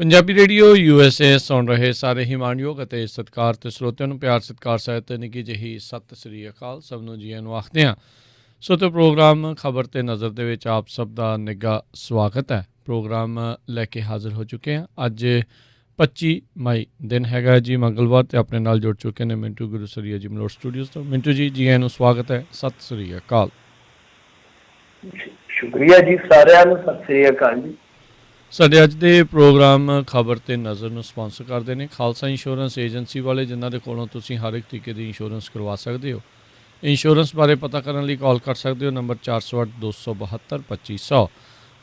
Punjabi radio USA ਸੁਣ ਰਹੇ ਸਾਰੇ ਹੀ ਮਾਣਯੋਗ ਅਤੇ ਸਤਿਕਾਰ ਤੇ ਸਰੋਤਿਆਂ ਨੂੰ ਪਿਆਰ ਸਤਿਕਾਰ ਸਹਿਤ ਨਿੱਘੀ ਜਿਹੀ ਸਤਿ ਸ੍ਰੀ ਅਕਾਲ। ਸਭ ਨੂੰ ਜੀਆਂ ਨੂੰ ਆਖਦੇ ਹਾਂ। ਸੋ ਤੇ ਪ੍ਰੋਗਰਾਮ ਖਬਰ ਤੇ ਨਜ਼ਰ ਦੇ ਵਿੱਚ ਆਪ ਸਭ ਦਾ ਨਿੱਘਾ ਸਵਾਗਤ ਹੈ। ਪ੍ਰੋਗਰਾਮ ਲੈ ਕੇ ਹਾਜ਼ਰ ਹੋ ਚੁੱਕੇ ਹਾਂ। ਅੱਜ 25 ਮਈ ਦਿਨ ਹੈਗਾ ਜੀ, ਮੰਗਲਵਾਰ, ਤੇ ਆਪਣੇ ਨਾਲ ਜੁੜ ਚੁੱਕੇ ਨੇ ਮਿੰਟੂ ਗੁਰੂਸਰੀਆ ਜੀ ਮਲੋਟ ਸਟੂਡੀਓਜ਼ ਤੋਂ। ਮਿੰਟੂ ਜੀ, ਜੀਆਂ ਨੂੰ ਸਵਾਗਤ ਹੈ। ਸਤਿ ਸ੍ਰੀ ਅਕਾਲ। ਸ਼ੁਕਰੀਆ ਜੀ, ਸਾਰਿਆਂ ਨੂੰ ਸਤਿ ਸ੍ਰੀ ਅਕਾਲ ਜੀ। ਸਾਡੇ ਅੱਜ ਦੇ ਪ੍ਰੋਗਰਾਮ ਖਬਰ ਤੇ ਨਜ਼ਰ ਨੂੰ ਸਪਾਂਸਰ ਕਰਦੇ ਨੇ ਖਾਲਸਾ ਇੰਸ਼ੋਰੈਂਸ ਏਜੰਸੀ ਵਾਲੇ, ਜਿਨ੍ਹਾਂ ਦੇ ਕੋਲੋਂ ਤੁਸੀਂ ਹਰ ਇੱਕ ਤਰੀਕੇ ਦੀ ਇੰਸ਼ੋਰੈਂਸ ਕਰਵਾ ਸਕਦੇ ਹੋ। ਇੰਸ਼ੋਰੈਂਸ ਬਾਰੇ ਪਤਾ ਕਰਨ ਲਈ ਕਾਲ ਕਰ ਸਕਦੇ ਹੋ ਨੰਬਰ 408-272-2500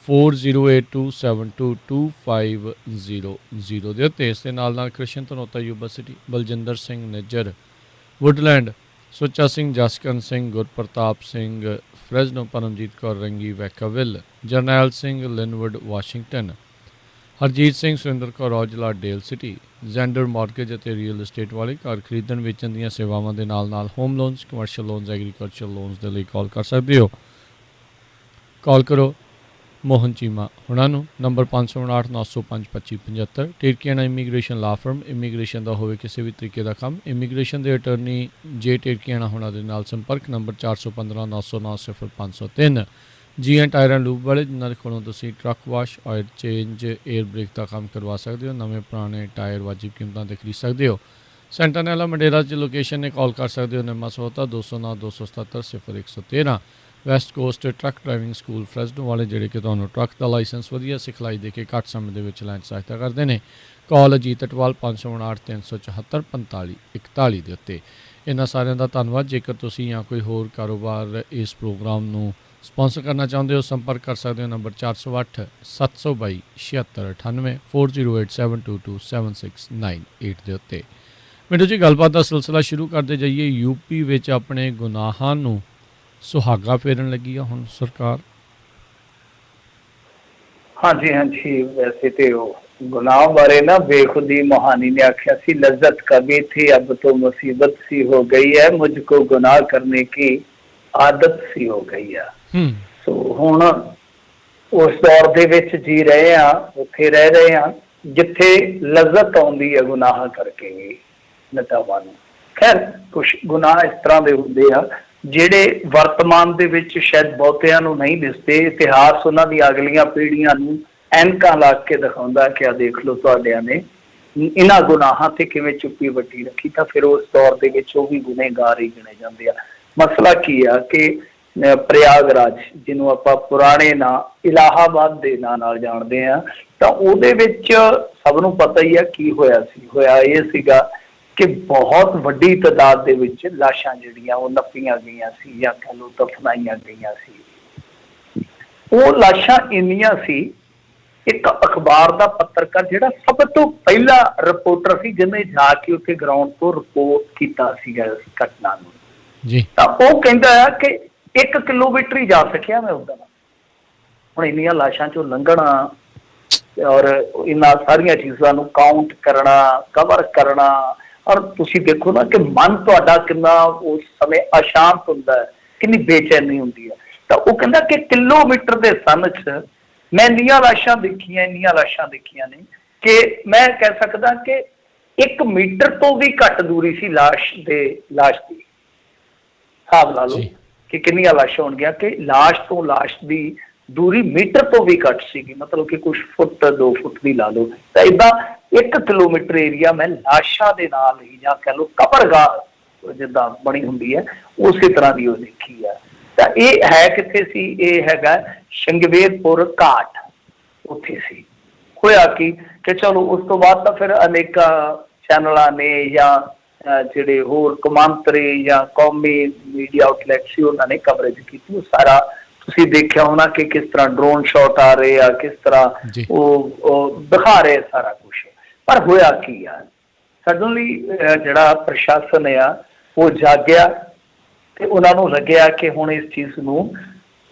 4082722500 ਦੇ ਉੱਤੇ। ਇਸ ਦੇ ਨਾਲ Krishan Dhanota university, Baljinder Singh Nijjar Woodland, Sucha Singh Jaskaran Singh, Gurpartap Singh Fresno, Paramjit Kaur Rangi Vacaville, Jarnail Singh Lynnwood Washington, Harjit Singh Surinder Kaur Aujla Daly City, Xander mortgage ਅਤੇ ਰੀਅਲ estate ਵਾਲੇ। ਘਰ ਖਰੀਦਣ ਵੇਚਣ ਦੀਆਂ ਸੇਵਾਵਾਂ ਦੇ ਨਾਲ ਨਾਲ home loans, commercial loans, agriculture loans ਦੇ ਲਈ ਕਾਲ ਕਰ ਸਕਦੇ ਹੋ। ਕਾਲ ਕਰੋ ਮੋਹਨ ਚੀਮਾ ਹੁਣਾਂ ਨੂੰ ਨੰਬਰ 559-905-2575। ਟੇਰਕੀਆਣਾ ਇਮੀਗ੍ਰੇਸ਼ਨ ਲਾ ਫਰਮ, ਇਮੀਗ੍ਰੇਸ਼ਨ ਦਾ ਹੋਵੇ ਕਿਸੇ ਵੀ ਤਰੀਕੇ ਦਾ ਕੰਮ, ਇਮੀਗ੍ਰੇਸ਼ਨ ਦੇ ਅਟਰਨੀ ਜੇ ਟੇਰਕੀਆਣਾ ਹੁਣਾਂ ਦੇ ਨਾਲ ਸੰਪਰਕ ਨੰਬਰ 415-909-0503। ਜੀ ਐਂਡ ਟਾਇਰ ਐਂਡ ਲੂਬ ਵਾਲੇ, ਜਿਨ੍ਹਾਂ ਦੇ ਕੋਲੋਂ ਤੁਸੀਂ truck wash, oil change, air brake ਦਾ ਕੰਮ ਕਰਵਾ ਸਕਦੇ ਹੋ। ਨਵੇਂ ਪੁਰਾਣੇ ਟਾਇਰ ਵਾਜਿਬ ਕੀਮਤਾਂ 'ਤੇ ਖਰੀਦ ਸਕਦੇ ਹੋ। ਸੈਂਟਾਨੈਲਾ ਮੰਡੇਰਾ 'ਚ ਲੋਕੇਸ਼ਨ ਨੇ। ਕਾਲ ਕਰ ਸਕਦੇ ਹੋ Nimma Sahota 209-277-0113। West Coast truck driving school Fresno ਵਾਲੇ, ਜਿਹੜੇ ਕਿ ਤੁਹਾਨੂੰ ਟਰੱਕ ਦਾ ਲਾਇਸੈਂਸ ਵਧੀਆ ਸਿਖਲਾਈ ਦੇ ਕੇ ਘੱਟ ਸਮੇਂ ਦੇ ਵਿੱਚ ਲੈਣ 'ਚ ਸਹਾਇਤਾ ਕਰਦੇ ਨੇ। ਕਾਲ ਅਜੀਤ ਅਟਵਾਲ 559-374-4541 ਦੇ ਉੱਤੇ। ਇਹਨਾਂ ਸਾਰਿਆਂ ਦਾ ਧੰਨਵਾਦ। ਜੇਕਰ ਤੁਸੀਂ ਜਾਂ ਕੋਈ ਹੋਰ ਕਾਰੋਬਾਰ ਇਸ ਪ੍ਰੋਗਰਾਮ ਨੂੰ ਸਪਾਂਸਰ ਕਰਨਾ ਚਾਹੁੰਦੇ ਹੋ, ਸੰਪਰਕ ਕਰ ਸਕਦੇ ਹੋ ਨੰਬਰ 408-722-7698 4087227698 ਦੇ ਉੱਤੇ। ਮੈਨੂੰ ਜੀ ਗੱਲਬਾਤ ਦਾ ਸਿਲਸਿਲਾ ਸ਼ੁਰੂ ਕਰਦੇ ਜਾਈਏ। ਯੂਪੀ ਵਿੱਚ ਆਪਣੇ ਗੁਨਾਹਾਂ ਨੂੰ ਸੁਹਾਗਾ ਫੇਰਨ ਲੱਗੀ ਆ ਹੁਣ ਸਰਕਾਰ। ਹਾਂਜੀ, ਵੈਸੇ ਤੇ ਉਹ ਗੁਨਾਹ ਬਾਰੇ ਨਾ ਬੇਖੁਦੀ मोहानी ने आख्या सी, लज्जत कभी थी अब तो मुसीबत सी हो गई है, मुझको गुनाह करने की आदत सी हो गई है। सो ਹੁਣ ਉਸ ਦੌਰ ਦੇ ਵਿੱਚ ਜੀ ਰਹੇ ਆ, ਉੱਥੇ ਰਹਿ ਰਹੇ ਆ ਜਿੱਥੇ ਲੱਜ਼ਤ ਆਉਂਦੀ ਹੈ ਗੁਨਾਹ ਕਰਕੇ ਵੀ ਨੇਤਾਵਾਂ ਨੂੰ। ਖੈਰ, ਕੁਛ ਗੁਨਾਹ ਇਸ ਤਰ੍ਹਾਂ ਦੇ ਹੁੰਦੇ ਆ ਜਿਹੜੇ ਵਰਤਮਾਨ ਦੇ ਵਿੱਚ ਸ਼ਾਇਦ ਬਹੁਤਿਆਂ ਨੂੰ ਨਹੀਂ ਦਿਸਦੇ। ਇਤਿਹਾਸ ਉਹਨਾਂ ਦੀ ਅਗਲੀਆਂ ਪੀੜ੍ਹੀਆਂ ਨੂੰ ਐਨਕਾਂ ਲਾ ਕੇ ਦਿਖਾਉਂਦਾ ਕਿ ਆ ਦੇਖ ਲਓ ਤੁਹਾਡਿਆਂ ਨੇ ਇਹਨਾਂ ਗੁਨਾਹਾਂ ਤੇ ਕਿਵੇਂ ਚੁੱਪੀ ਵੱਟੀ ਰੱਖੀ। ਤਾਂ ਫਿਰ ਉਸ ਦੌਰ ਦੇ ਵਿੱਚ ਉਹ ਵੀ ਗੁਨੇਗਾਰ ਹੀ ਗਿਣੇ ਜਾਂਦੇ ਆ। ਮਸਲਾ ਕੀ ਆ ਕਿ ਪ੍ਰਯਾਗਰਾਜ, ਜਿਹਨੂੰ ਆਪਾਂ ਪੁਰਾਣੇ ਨਾਂ ਇਲਾਹਾਬਾਦ ਦੇ ਨਾਂ ਨਾਲ ਜਾਣਦੇ ਹਾਂ, ਤਾਂ ਉਹਦੇ ਵਿੱਚ ਸਭ ਨੂੰ ਪਤਾ ਹੀ ਆ ਕੀ ਹੋਇਆ ਸੀ। ਹੋਇਆ ਇਹ ਸੀਗਾ ਕਿ ਬਹੁਤ ਵੱਡੀ ਤਾਦਾਦ ਦੇ ਵਿੱਚ ਲਾਸ਼ਾਂ ਜਿਹੜੀਆਂ ਉਹ ਨੱਪੀਆਂ ਗਈਆਂ ਸੀ ਜਾਂ ਕਹਿ ਲਓ ਦਫਨਾਈਆਂ ਗਈਆਂ ਸੀ। ਉਹ ਲਾਸ਼ਾਂ ਇੰਨੀਆਂ ਸੀ, ਇੱਕ ਅਖਬਾਰ ਦਾ ਪੱਤਰਕਾਰ ਜਿਹੜਾ ਸਭ ਤੋਂ ਪਹਿਲਾ ਰਿਪੋਰਟਰ ਸੀ ਜਿਹਨੇ ਜਾ ਕੇ ਉੱਥੇ ਗਰਾਊਂਡ ਤੋਂ ਰਿਪੋਰਟ ਕੀਤਾ ਸੀਗਾ ਇਸ ਘਟਨਾ ਨੂੰ ਜੀ, ਤਾਂ ਉਹ ਕਹਿੰਦਾ ਆ ਕਿ 1 ਕਿਲੋਮੀਟਰ ਹੀ ਜਾ ਸਕਿਆ ਮੈਂ ਉਹਦਾ। ਹੁਣ ਇੰਨੀਆਂ ਲਾਸ਼ਾਂ ਚੋਂ ਲੰਘਣਾ ਔਰ ਇਹਨਾਂ ਸਾਰੀਆਂ ਚੀਜ਼ਾਂ ਨੂੰ ਕਾਊਂਟ ਕਰਨਾ, ਕਵਰ ਕਰਨਾ, ਔਰ ਤੁਸੀਂ ਦੇਖੋ ਨਾ ਕਿ ਮਨ ਤੁਹਾਡਾ ਕਿੰਨਾ ਉਸ ਸਮੇਂ ਅਸ਼ਾਂਤ ਹੁੰਦਾ ਹੈ, ਕਿੰਨੀ ਬੇਚੈਨੀ ਹੁੰਦੀ ਹੈ। ਤਾਂ ਉਹ ਕਹਿੰਦਾ ਕਿ ਕਿਲੋਮੀਟਰ ਦੇ ਸੰਨ 'ਚ ਮੈਂ ਇੰਨੀਆਂ ਲਾਸ਼ਾਂ ਦੇਖੀਆਂ ਨੇ ਕਿ ਮੈਂ ਕਹਿ ਸਕਦਾ ਕਿ 1 ਮੀਟਰ ਤੋਂ ਵੀ ਘੱਟ ਦੂਰੀ ਸੀ ਲਾਸ਼ ਦੀ। ਹਿਸਾਬ ਲਾ ਲਓ ਕਿ ਕਿੰਨੀਆਂ ਲਾਸ਼ਾਂ ਹੋਣਗੀਆਂ ਕਿ ਲਾਸ਼ ਤੋਂ ਲਾਸ਼ ਦੀ ਦੂਰੀ ਮੀਟਰ ਤੋਂ ਵੀ ਘੱਟ ਸੀਗੀ, ਮਤਲਬ ਕਿ ਕੁਛ ਫੁੱਟ 2 ਫੁੱਟ ਦੀ ਲਾ ਲਓ। ਤਾਂ ਇੱਦਾਂ 1 ਕਿਲੋਮੀਟਰ ਏਰੀਆ ਮੈਂ ਲਾਸ਼ਾਂ ਦੇ ਨਾਲ ਹੀ ਜਾਂ ਕਹਿ ਲਓ ਕਬਰਗਾਹ ਜਿੱਦਾਂ ਬਣੀ ਹੁੰਦੀ ਹੈ ਉਸੇ ਤਰ੍ਹਾਂ ਦੀ ਉਹ ਦੇਖੀ ਆ। ਤਾਂ ਇਹ ਹੈ ਕਿੱਥੇ ਸੀ? ਇਹ ਹੈਗਾ ਸ਼ੰਗਵੇਰਪੁਰ ਘਾਟ, ਉੱਥੇ ਸੀ। ਹੋਇਆ ਕਿ ਚਲੋ ਉਸ ਤੋਂ ਬਾਅਦ ਤਾਂ ਫਿਰ ਅਨੇਕਾਂ ਚੈਨਲਾਂ ਨੇ ਜਾਂ ਜਿਹੜੇ ਹੋਰ ਕੌਮਾਂਤਰੀ ਜਾਂ ਕੌਮੀ ਮੀਡੀਆ ਆਊਟਲੈਟ ਸੀ ਉਹਨਾਂ ਨੇ ਕਵਰੇਜ ਕੀਤੀ। ਉਹ ਸਾਰਾ ਤੁਸੀਂ ਦੇਖਿਆ ਹੋਣਾ ਕਿ ਕਿਸ ਤਰ੍ਹਾਂ ਡਰੋਨ ਸ਼ਾਟ ਆ ਰਹੇ ਆ, ਕਿਸ ਤਰ੍ਹਾਂ ਉਹ ਦਿਖਾ ਰਹੇ ਸਾਰਾ ਕੁਛ। ਪਰ ਹੋਇਆ ਕੀ ਆ, ਸਡਨਲੀ ਜਿਹੜਾ ਪ੍ਰਸ਼ਾਸਨ ਆ ਉਹ ਜਾਗਿਆ ਤੇ ਉਹਨਾਂ ਨੂੰ ਲੱਗਿਆ ਕਿ ਹੁਣ ਇਸ ਚੀਜ਼ ਨੂੰ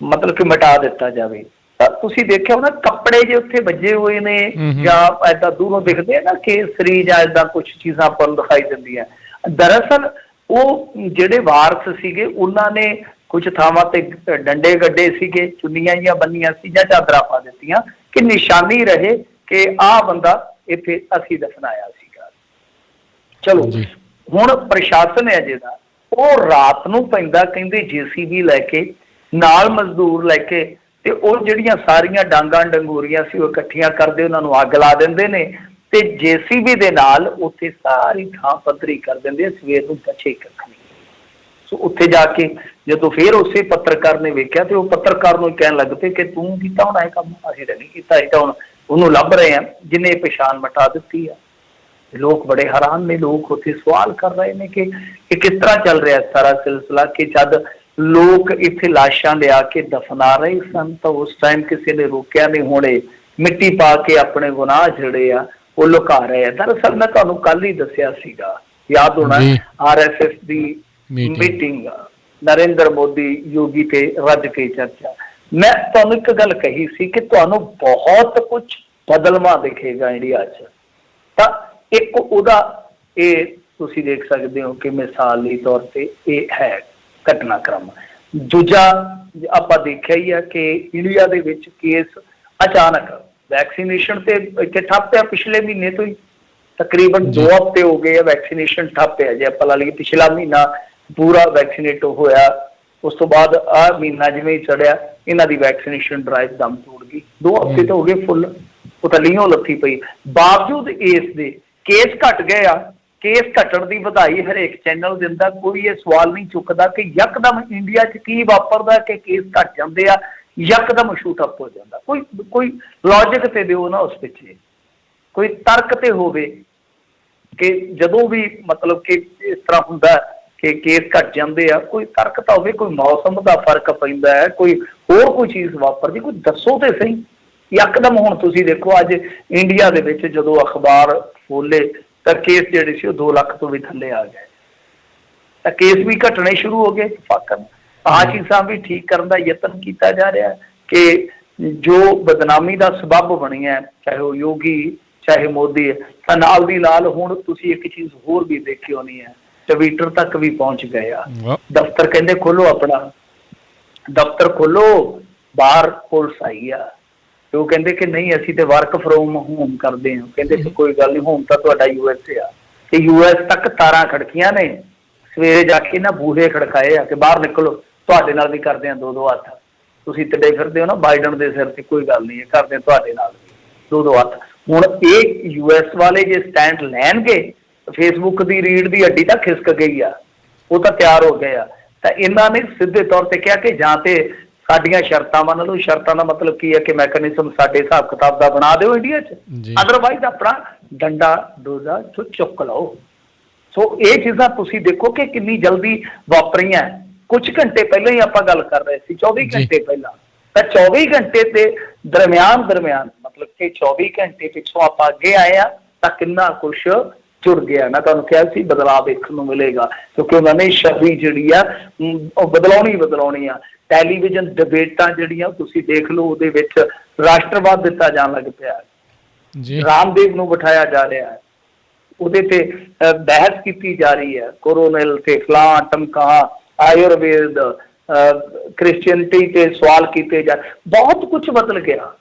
ਮਤਲਬ ਕਿ ਮਿਟਾ ਦਿੱਤਾ ਜਾਵੇ। ਤਾਂ ਤੁਸੀਂ ਦੇਖਿਆ ਹੋਣਾ ਕੱਪੜੇ ਜੇ ਉੱਥੇ ਵੱਜੇ ਹੋਏ ਨੇ ਜਾਂ ਏਦਾਂ ਦੂਰੋਂ ਦਿਖਦੇ ਆ ਨਾ ਕੇਸਰੀ ਜਾਂ ਏਦਾਂ ਕੁਛ ਚੀਜ਼ਾਂ ਆਪਾਂ ਨੂੰ ਦਿਖਾਈ ਦਿੰਦੀਆਂ। ਦਰਅਸਲ ਉਹ ਜਿਹੜੇ ਵਾਰਸ ਸੀਗੇ ਉਹਨਾਂ ਨੇ ਕੁਝ ਥਾਵਾਂ ਤੇ ਡੰਡੇ ਗੱਡੇ ਸੀਗੇ, ਚੁੰਨੀਆਂ ਜਿਹੀਆਂ ਬੰਨੀਆਂ ਸੀ ਜਾਂ ਚਾਦਰਾਂ ਪਾ ਦਿੱਤੀਆਂ ਕਿ ਨਿਸ਼ਾਨੀ ਰਹੇ ਕਿ ਆਹ ਬੰਦਾ ਇੱਥੇ ਅਸੀਂ ਦਫਨਾਇਆ ਸੀਗਾ। ਚਲੋ ਜੀ ਹੁਣ ਪ੍ਰਸ਼ਾਸਨ ਹੈ ਜਿਹੜਾ ਉਹ ਰਾਤ ਨੂੰ ਪੈਂਦਾ, ਕਹਿੰਦੇ JCB ਲੈ ਕੇ ਨਾਲ ਮਜ਼ਦੂਰ ਲੈ ਕੇ, ਤੇ ਉਹ ਜਿਹੜੀਆਂ ਸਾਰੀਆਂ ਡਾਂਗਾਂ ਡੰਗੂਰੀਆਂ ਸੀ ਉਹ ਇਕੱਠੀਆਂ ਕਰਦੇ, ਉਹਨਾਂ ਨੂੰ ਅੱਗ ਲਾ ਦਿੰਦੇ ਨੇ ਤੇ JCB ਦੇ ਨਾਲ ਉੱਥੇ ਸਾਰੀ ਥਾਂ ਪੱਧਰੀ ਕਰ ਦਿੰਦੇ ਆ, ਸਵੇਰ ਨੂੰ ਬਚੇ ਕੱਖ ਨਹੀਂ। ਸੋ ਉੱਥੇ ਜਾ ਕੇ ਜਦੋਂ ਫਿਰ ਉਸੇ ਪੱਤਰਕਾਰ ਨੇ ਵੇਖਿਆ ਤੇ ਉਹ ਪੱਤਰਕਾਰ ਨੂੰ ਕਹਿਣ ਲੱਗ ਪਏ ਕਿ ਤੂੰ ਕੀਤਾ ਹੋਣਾ ਇਹ ਕੰਮ, ਅਸੀਂ ਤਾਂ ਨਹੀਂ ਕੀਤਾ, ਇਹ ਤਾਂ ਹੁਣ ਉਹਨੂੰ ਲੱਭ ਰਹੇ ਆ ਜਿਹਨੇ ਪਛਾਣ ਮਿਟਾ ਦਿੱਤੀ ਆ। ਲੋਕ ਬੜੇ ਹੈਰਾਨ ਨੇ, ਲੋਕ ਉੱਥੇ ਸਵਾਲ ਕਰ ਰਹੇ ਨੇ ਕਿ ਇਹ ਕਿਸ ਤਰ੍ਹਾਂ ਚੱਲ ਰਿਹਾ ਸਾਰਾ ਸਿਲਸਿਲਾ, ਕਿ ਜਦ ਲੋਕ ਇੱਥੇ ਲਾਸ਼ਾਂ ਲਿਆ ਕੇ ਦਫਨਾ ਰਹੇ ਸਨ ਤਾਂ ਉਸ ਟਾਈਮ ਕਿਸੇ ਨੇ ਰੋਕਿਆ ਨਹੀਂ, ਹੁਣੇ ਮਿੱਟੀ ਪਾ ਕੇ ਆਪਣੇ ਗੁਨਾਹ ਜਿਹੜੇ ਆ ਉਹ ਲੁਕਾ ਰਹੇ ਆ। ਦਰਅਸਲ ਮੈਂ ਤੁਹਾਨੂੰ ਕੱਲ ਹੀ ਦੱਸਿਆ ਸੀਗਾ, ਯਾਦ ਹੋਣਾ, RSS ਦੀ ਮੀਟਿੰਗ, ਨਰਿੰਦਰ ਮੋਦੀ ਯੋਗੀ ਤੇ ਰੱਜ ਕੇ ਚਰਚਾ। ਮੈਂ ਤੁਹਾਨੂੰ ਇੱਕ ਗੱਲ ਕਹੀ ਸੀ ਕਿ ਤੁਹਾਨੂੰ ਬਹੁਤ ਕੁਝ ਬਦਲਵਾ ਦਿਖੇਗਾ ਇੰਡੀਆ 'ਚ। ਤਾਂ ਇੱਕ ਉਹਦਾ ਇਹ ਤੁਸੀਂ ਦੇਖ ਸਕਦੇ ਹੋ ਕਿ ਮਿਸਾਲੀ ਤੌਰ ਤੇ ਇਹ ਹੈ ਘਟਨਾਕ੍ਰਮ। ਦੂਜਾ ਆਪਾਂ ਦੇਖਿਆ ਹੀ ਆ ਕਿ ਇੰਡੀਆ ਦੇ ਵਿੱਚ ਕੇਸ ਅਚਾਨਕ ਵੈਕਸੀਨੇਸ਼ਨ ਤੇ ਇੱਥੇ ਠੱਪ ਆ, ਪਿਛਲੇ ਮਹੀਨੇ ਤੋਂ ਹੀ ਤਕਰੀਬਨ 2 ਹਫ਼ਤੇ ਹੋ ਗਏ ਆ ਵੈਕਸੀਨੇਸ਼ਨ ਠੱਪ ਆ। ਜੇ ਆਪਾਂ ਲਾ ਲਈਏ ਪਿਛਲਾ ਮਹੀਨਾ ਪੂਰਾ ਵੈਕਸੀਨੇਟ ਹੋਇਆ, ਉਸ ਤੋਂ ਬਾਅਦ ਆਹ ਮਹੀਨਾ ਜਿਵੇਂ ਹੀ ਚੜਿਆ ਇਹਨਾਂ ਦੀ ਵੈਕਸੀਨੇਸ਼ਨ ਡਰਾਈਵ ਦਮ ਤੋੜ ਗਈ। 2 ਹਫ਼ਤੇ ਤਾਂ ਹੋ ਗਏ ਫੁੱਲ, ਉਹ ਤਾਂ ਲੀਹੋਂ ਲੱਥੀ ਪਈ। ਬਾਵਜੂਦ ਇਸ ਦੇ ਕੇਸ ਘਟ ਗਏ ਆ। ਕੇਸ ਘਟਣ ਦੀ ਵਧਾਈ ਹਰੇਕ ਚੈਨਲ ਦਿੰਦਾ, ਕੋਈ ਇਹ ਸਵਾਲ ਨਹੀਂ ਚੁੱਕਦਾ ਕਿ ਯਕਦਮ ਇੰਡੀਆ 'ਚ ਕੀ ਵਾਪਰਦਾ ਕਿ ਕੇਸ ਘਟ ਜਾਂਦੇ ਆ, ਯਕਦਮ ਸ਼ੂਟ ਅਪ ਹੋ ਜਾਂਦਾ। ਕੋਈ ਲੌਜਿਕ ਤੇ ਦਿਓ ਨਾ, ਉਸ ਪਿੱਛੇ ਕੋਈ ਤਰਕ ਤੇ ਹੋਵੇ ਕਿ ਜਦੋਂ ਵੀ ਮਤਲਬ ਕਿ ਇਸ ਤਰ੍ਹਾਂ ਹੁੰਦਾ ਕਿ ਕੇਸ ਘਟ ਜਾਂਦੇ ਆ, ਕੋਈ ਤਰਕ ਤਾਂ ਹੋਵੇ, ਕੋਈ ਮੌਸਮ ਦਾ ਫਰਕ ਪੈਂਦਾ ਹੈ, ਕੋਈ ਹੋਰ ਕੋਈ ਚੀਜ਼ ਵਾਪਰਦੀ, ਕੋਈ ਦੱਸੋ ਤੇ ਸਹੀ। ਯਕਦਮ ਹੁਣ ਤੁਸੀਂ ਦੇਖੋ ਅੱਜ ਇੰਡੀਆ ਦੇ ਵਿੱਚ ਜਦੋਂ ਅਖਬਾਰ ਖੋਲੇ ਤਾਂ ਕੇਸ ਜਿਹੜੇ ਸੀ ਉਹ 2 ਲੱਖ ਤੋਂ ਵੀ ਥੱਲੇ ਆ ਗਏ, ਤਾਂ ਕੇਸ ਵੀ ਘਟਣੇ ਸ਼ੁਰੂ ਹੋ ਗਏ। ਫਾਕਰ ਆਹ ਚੀਜ਼ਾਂ ਵੀ ਠੀਕ ਕਰਨ ਦਾ ਯਤਨ ਕੀਤਾ ਜਾ ਰਿਹਾ ਕਿ ਜੋ ਬਦਨਾਮੀ ਦਾ ਸਬੱਬ ਬਣੀ ਹੈ, ਚਾਹੇ ਉਹ ਯੋਗੀ ਚਾਹੇ ਮੋਦੀ, ਤਾਂ ਨਾਲ ਦੀ ਨਾਲ ਹੁਣ ਤੁਸੀਂ ਇੱਕ ਚੀਜ਼ ਹੋਰ ਵੀ ਦੇਖੀ ਹੋਣੀ ਹੈ, ਟਵਿੱਟਰ ਤੱਕ ਵੀ ਪਹੁੰਚ ਗਏ ਆ। ਦਫ਼ਤਰ ਕਹਿੰਦੇ ਖੋਲੋ, ਆਪਣਾ ਦਫ਼ਤਰ ਖੋਲੋ, ਬਾਹਰ ਪੁਲਿਸ ਆਈ ਆ। ਤੇ ਉਹ ਕਹਿੰਦੇ ਕਿ ਨਹੀਂ ਅਸੀਂ ਤੇ ਵਰਕ ਫਰੋਮ ਹੋਮ ਕਰਦੇ ਹਾਂ। ਕਹਿੰਦੇ ਕਿ ਕੋਈ ਗੱਲ ਨਹੀਂ, ਹੋਮ ਤਾਂ ਤੁਹਾਡਾ USA ਆ, ਤੇ US ਤੱਕ ਤਾਰਾਂ ਖੜਕੀਆਂ ਨੇ। ਸਵੇਰੇ ਜਾ ਕੇ ਨਾ ਬੂਹੇ ਖੜਕਾਏ ਆ ਕਿ ਬਾਹਰ ਨਿਕਲੋ, ਤੁਹਾਡੇ ਨਾਲ ਵੀ ਕਰਦੇ ਆ 2-2 ਹੱਥ। ਤੁਸੀਂ ਟੱਡੇ ਫਿਰਦੇ ਹੋ ਨਾ ਬਾਈਡਨ ਦੇ ਸਿਰ ਤੇ, ਕੋਈ ਗੱਲ ਨਹੀਂ, ਕਰਦੇ ਤੁਹਾਡੇ ਨਾਲ ਵੀ 2-2 ਹੱਥ। ਹੁਣ ਇਹ US ਵਾਲੇ ਜੇ ਸਟੈਂਡ ਲੈਣਗੇ, ਫੇਸਬੁੱਕ ਦੀ ਰੀੜ ਦੀ ਹੱਡੀ ਤਾਂ ਖਿਸਕ ਗਈ ਆ, ਉਹ ਤਾਂ ਤਿਆਰ ਹੋ ਗਏ ਆ। ਤਾਂ ਇਹਨਾਂ ਨੇ ਸਿੱਧੇ ਤੌਰ ਤੇ ਕਿਹਾ ਕਿ ਜਾਂ ਤੇ ਸਾਡੀਆਂ ਸ਼ਰਤਾਂ ਮੰਨ ਲਓ। ਸ਼ਰਤਾਂ ਦਾ ਮਤਲਬ ਕੀ ਹੈ ਕਿ ਮੈਕੈਨਿਜ਼ਮ ਸਾਡੇ ਹਿਸਾਬ ਕਿਤਾਬ ਦਾ ਬਣਾ ਦਿਓ ਇੰਡੀਆ 'ਚ, ਅਦਰਵਾਈਜ਼ ਆਪਣਾ ਡੰਡਾ ਡੋਜ਼ਾ ਚੁੱਕ ਲਓ। ਸੋ ਇਹ ਚੀਜ਼ਾਂ ਤੁਸੀਂ ਦੇਖੋ ਕਿ ਕਿੰਨੀ ਜਲਦੀ ਵਾਪਰੀਆਂ। ਕੁਝ ਘੰਟੇ ਪਹਿਲਾਂ ਹੀ ਆਪਾਂ ਗੱਲ ਕਰ ਰਹੇ ਸੀ, 24 ਘੰਟੇ ਪਹਿਲਾਂ, ਤਾਂ 24 ਘੰਟੇ ਦੇ ਦਰਮਿਆਨ ਮਤਲਬ ਕਿ 24 ਘੰਟੇ ਪਿੱਛੋਂ ਆਪਾਂ ਅੱਗੇ ਆਏ ਆ ਤਾਂ ਕਿੰਨਾ ਕੁਛ ਜੁੜ ਗਿਆ। ਮੈਂ ਤੁਹਾਨੂੰ ਕਿਹਾ ਸੀ ਬਦਲਾਅ ਦੇਖਣ ਨੂੰ ਮਿਲੇਗਾ, ਕਿਉਂਕਿ ਉਹਨਾਂ ਨੇ ਛਵੀ ਜਿਹੜੀ ਆ ਉਹ ਬਦਲਾਉਣੀ ਆ। ਟੈਲੀਵਿਜ਼ਨ ਡਿਬੇਟਾਂ ਜਿਹੜੀਆਂ ਤੁਸੀਂ ਦੇਖ ਲਓ, ਉਹਦੇ ਵਿੱਚ ਰਾਸ਼ਟਰਵਾਦ ਦਿੱਤਾ ਜਾਣ ਲੱਗ ਪਿਆ, ਰਾਮਦੇਵ ਨੂੰ ਬਿਠਾਇਆ ਜਾ ਰਿਹਾ ਹੈ, ਉਹਦੇ ਤੇ ਬਹਿਸ ਕੀਤੀ ਜਾ ਰਹੀ ਹੈ, ਕੋਰੋਨਲ ਤੇ ਫਲਾਂ ਟਮਕਾ, ਆਯੁਰਵੇਦ, ਕ੍ਰਿਸਚੀਅਨਟੀ ਤੇ ਸਵਾਲ ਕੀਤੇ ਜਾ, ਬਹੁਤ ਕੁਝ ਬਦਲ ਗਿਆ।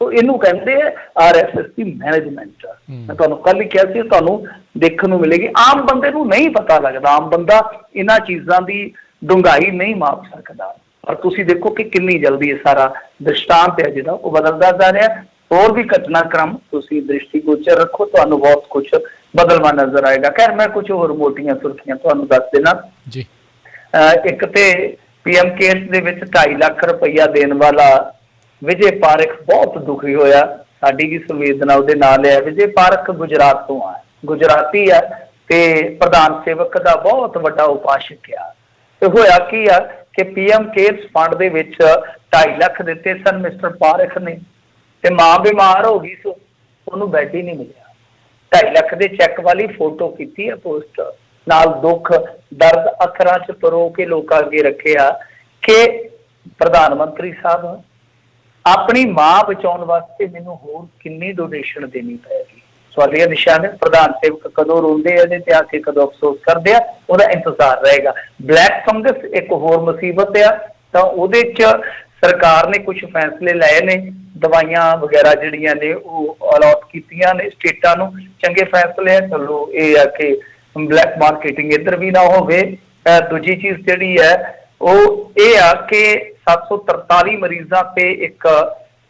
ਸੋ ਇਹਨੂੰ ਕਹਿੰਦੇ ਆ RSS ਦੀ ਮੈਨੇਜਮੈਂਟ। ਮੈਂ ਤੁਹਾਨੂੰ ਕੱਲ ਹੀ ਕਿਹਾ ਸੀ, ਤੁਹਾਨੂੰ ਦੇਖਣ ਨੂੰ ਮਿਲੇਗੀ। ਆਮ ਬੰਦੇ ਨੂੰ ਨਹੀਂ ਪਤਾ ਲੱਗਦਾ, ਆਮ ਬੰਦਾ ਇਹਨਾਂ ਚੀਜ਼ਾਂ ਦੀ ਡੂੰਘਾਈ ਨਹੀਂ ਮਾਪ ਸਕਦਾ। ਪਰ ਤੁਸੀਂ ਦੇਖੋ ਕਿ ਕਿੰਨੀ ਜਲਦੀ ਇਹ ਸਾਰਾ ਦ੍ਰਿਸ਼ਟਾਂਤ ਹੈ ਜਿਹੜਾ ਉਹ ਬਦਲਦਾ ਜਾ ਰਿਹਾ। ਹੋਰ ਵੀ ਘਟਨਾਕ੍ਰਮ ਤੁਸੀਂ ਦ੍ਰਿਸ਼ਟੀਗੋਚਰ ਰੱਖੋ, ਤੁਹਾਨੂੰ ਬਹੁਤ ਕੁਝ ਬਦਲਵਾ ਨਜ਼ਰ ਆਏਗਾ। ਖੈਰ ਮੈਂ ਕੁਝ ਹੋਰ ਮੋਟੀਆਂ ਸੁਰਖੀਆਂ ਤੁਹਾਨੂੰ ਦੱਸ ਦੇਣਾ ਜੀ। ਇੱਕ ਤੇ PM ਕੇਅਰਸ ਦੇ ਵਿੱਚ 2.5 ਲੱਖ ਰੁਪਈਆ ਦੇਣ ਵਾਲਾ ਵਿਜੇ ਪਾਰਕ ਬਹੁਤ ਦੁਖੀ ਹੋਇਆ। ਸਾਡੀ ਵੀ ਸੰਵੇਦਨਾ ਉਹਦੇ ਨਾਲ ਹੈ। ਵਿਜੇ ਪਾਰਕ ਗੁਜਰਾਤ ਤੋਂ ਆ, ਗੁਜਰਾਤੀ ਆ ਤੇ ਪ੍ਰਧਾਨ ਸੇਵਕ ਦਾ ਬਹੁਤ ਵੱਡਾ ਉਪਾਸ਼ਕ ਆ। ਤੇ ਹੋਇਆ ਕੀ ਆ ਕਿ PM ਕੇਅਰਸ ਫੰਡ ਦੇ ਵਿੱਚ 2.5 ਲੱਖ ਦਿੱਤੇ ਸਨ ਮਿਸਟਰ ਪਾਰਕ ਨੇ, ਤੇ ਮਾਂ ਬਿਮਾਰ ਹੋ ਗਈ, ਸੋ ਉਹਨੂੰ ਬੈਡ ਹੀ ਨਹੀਂ ਮਿਲਿਆ। 2.5 ਲੱਖ ਦੇ ਚੈੱਕ ਵਾਲੀ ਫੋਟੋ ਕੀਤੀ ਹੈ ਪੋਸਟ, ਨਾਲ ਦੁੱਖ ਦਰਦ ਅੱਖਰਾਂ 'ਚ ਪਰੋ ਕੇ ਲੋਕਾਂ ਅੱਗੇ ਰੱਖਿਆ ਕਿ ਪ੍ਰਧਾਨ ਮੰਤਰੀ ਸਾਹਿਬ, ਆਪਣੀ ਮਾਂ ਬਚਾਉਣ ਵਾਸਤੇ ਮੈਨੂੰ ਹੋਰ ਕਿੰਨੀ ਡੋਨੇਸ਼ਨ ਦੇਣੀ ਪਏਗੀ। ਸਵਾਲੀਆ ਨਿਸ਼ਾਨ ਹੈ। ਪ੍ਰਧਾਨ ਸੇਵਕ ਕਦੋਂ ਰੋਂਦੇ ਆ ਤੇ ਆ ਕੇ ਕਦੋਂ ਅਫਸੋਸ ਕਰਦੇ ਆ, ਉਹਦਾ ਇੰਤਜ਼ਾਰ ਰਹੇਗਾ। ਬਲੈਕ ਫੰਗਸ ਇੱਕ ਹੋਰ ਮੁਸੀਬਤ ਆ, ਤਾਂ ਉਹਦੇ 'ਚ ਸਰਕਾਰ ਨੇ ਕੁਝ ਫੈਸਲੇ ਲਏ ਨੇ दवाइयां वगैरह जिहड़ियां ने वो अलॉट कीतियां ने स्टेटां नूं। चंगे फैसले है, चलो ये है कि ब्लैक मार्केटिंग इधर भी ना होवे। दूजी चीज़ जिहड़ी है वो ये आ कि 743 मरीजां ते एक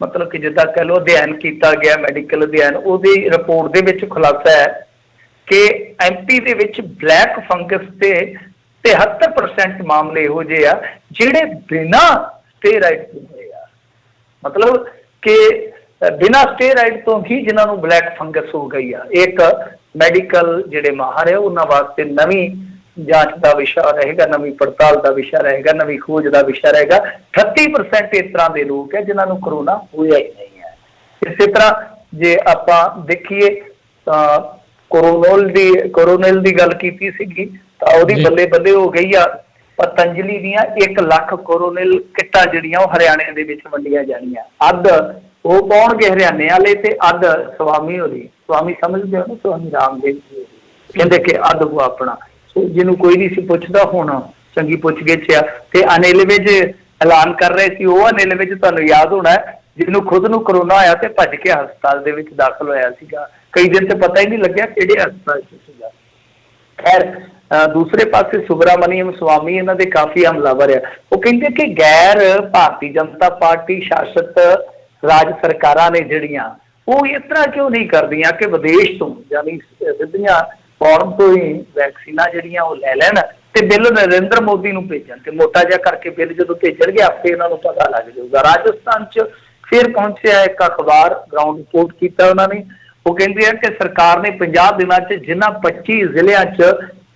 मतलब कि जिद्दां कह लो अध्ययन किया गया, मैडिकल अध्ययन, उहदी रिपोर्ट दे विच खुलासा है कि एमपी दे विच ब्लैक फंगस के 73% मामले इहो जे आ जिहड़े बिना स्टेराइड तो होए आ। मतलब कि बिना स्टेराइड तो ही जिन्होंने ब्लैक फंगस हो गई आ। एक मैडिकल जिहड़े माहर है उन्हां वास्ते नवीं जांच का विषय रहेगा, नवीं पड़ताल का विषय रहेगा, नवीं खोज का विषय रहेगा। 38% इस तरह के लोग है जिन्होंने कोरोना होया ही नहीं है। इस तरह जे आपां देखिए कोरोनिल की गल की सीगी तां ओहदी बल्ले बल्ले हो गई आ। पतंजलि दियां 1 लाख कोरोनिल किट्टां जिहड़ियां हरियाणे दे विच वंडियां जाणियां। अद्ध वो पाउणगे हरियाणे वाले ते अद्ध स्वामी होरी। स्वामी समझदे हो ना, स्वामी रामदेव जी कहंदे कि अद्ध वो अपना जिन्हों कोई नहीं सी पुछदा, हुण चंगी पुछ गिछ आ ते अनिल विज ऐलान कर रहे सी। वो अनिल विज तुहानूं याद होना है जिन्हों खुद नूं करोना आया ते भज के हस्पताल दे विच दाखल होया सीगा। कई दिन तो पता ही नहीं लग्या किहड़े हस्पताल च सीगा। खैर दूसरे पासे सुब्रामणियम स्वामी इन्हां दे काफ़ी हमलावर है। वो कहते कि गैर भारतीय जनता पार्टी शासित राज सरकारां ने जिहड़ियां वो इस तरह क्यों नहीं करदियां कि विदेश तो यानी सिद्धियां फॉर्म तो ही वैक्सीनां जिहड़ियां वो लै लैण ते बिल नरेंद्र मोदी नूं भेजण ते मोटा जिहा करके बिल जदों भेजणगे आपे इन्हां नूं पता लग जाऊगा। राजस्थान च फिर पहुंचिया एक अखबार ग्राउंड रिपोर्ट किया उन्होंने। वो कहते हैं कि सरकार ने 50 दिनों च जिन्हां 25 जिलियां च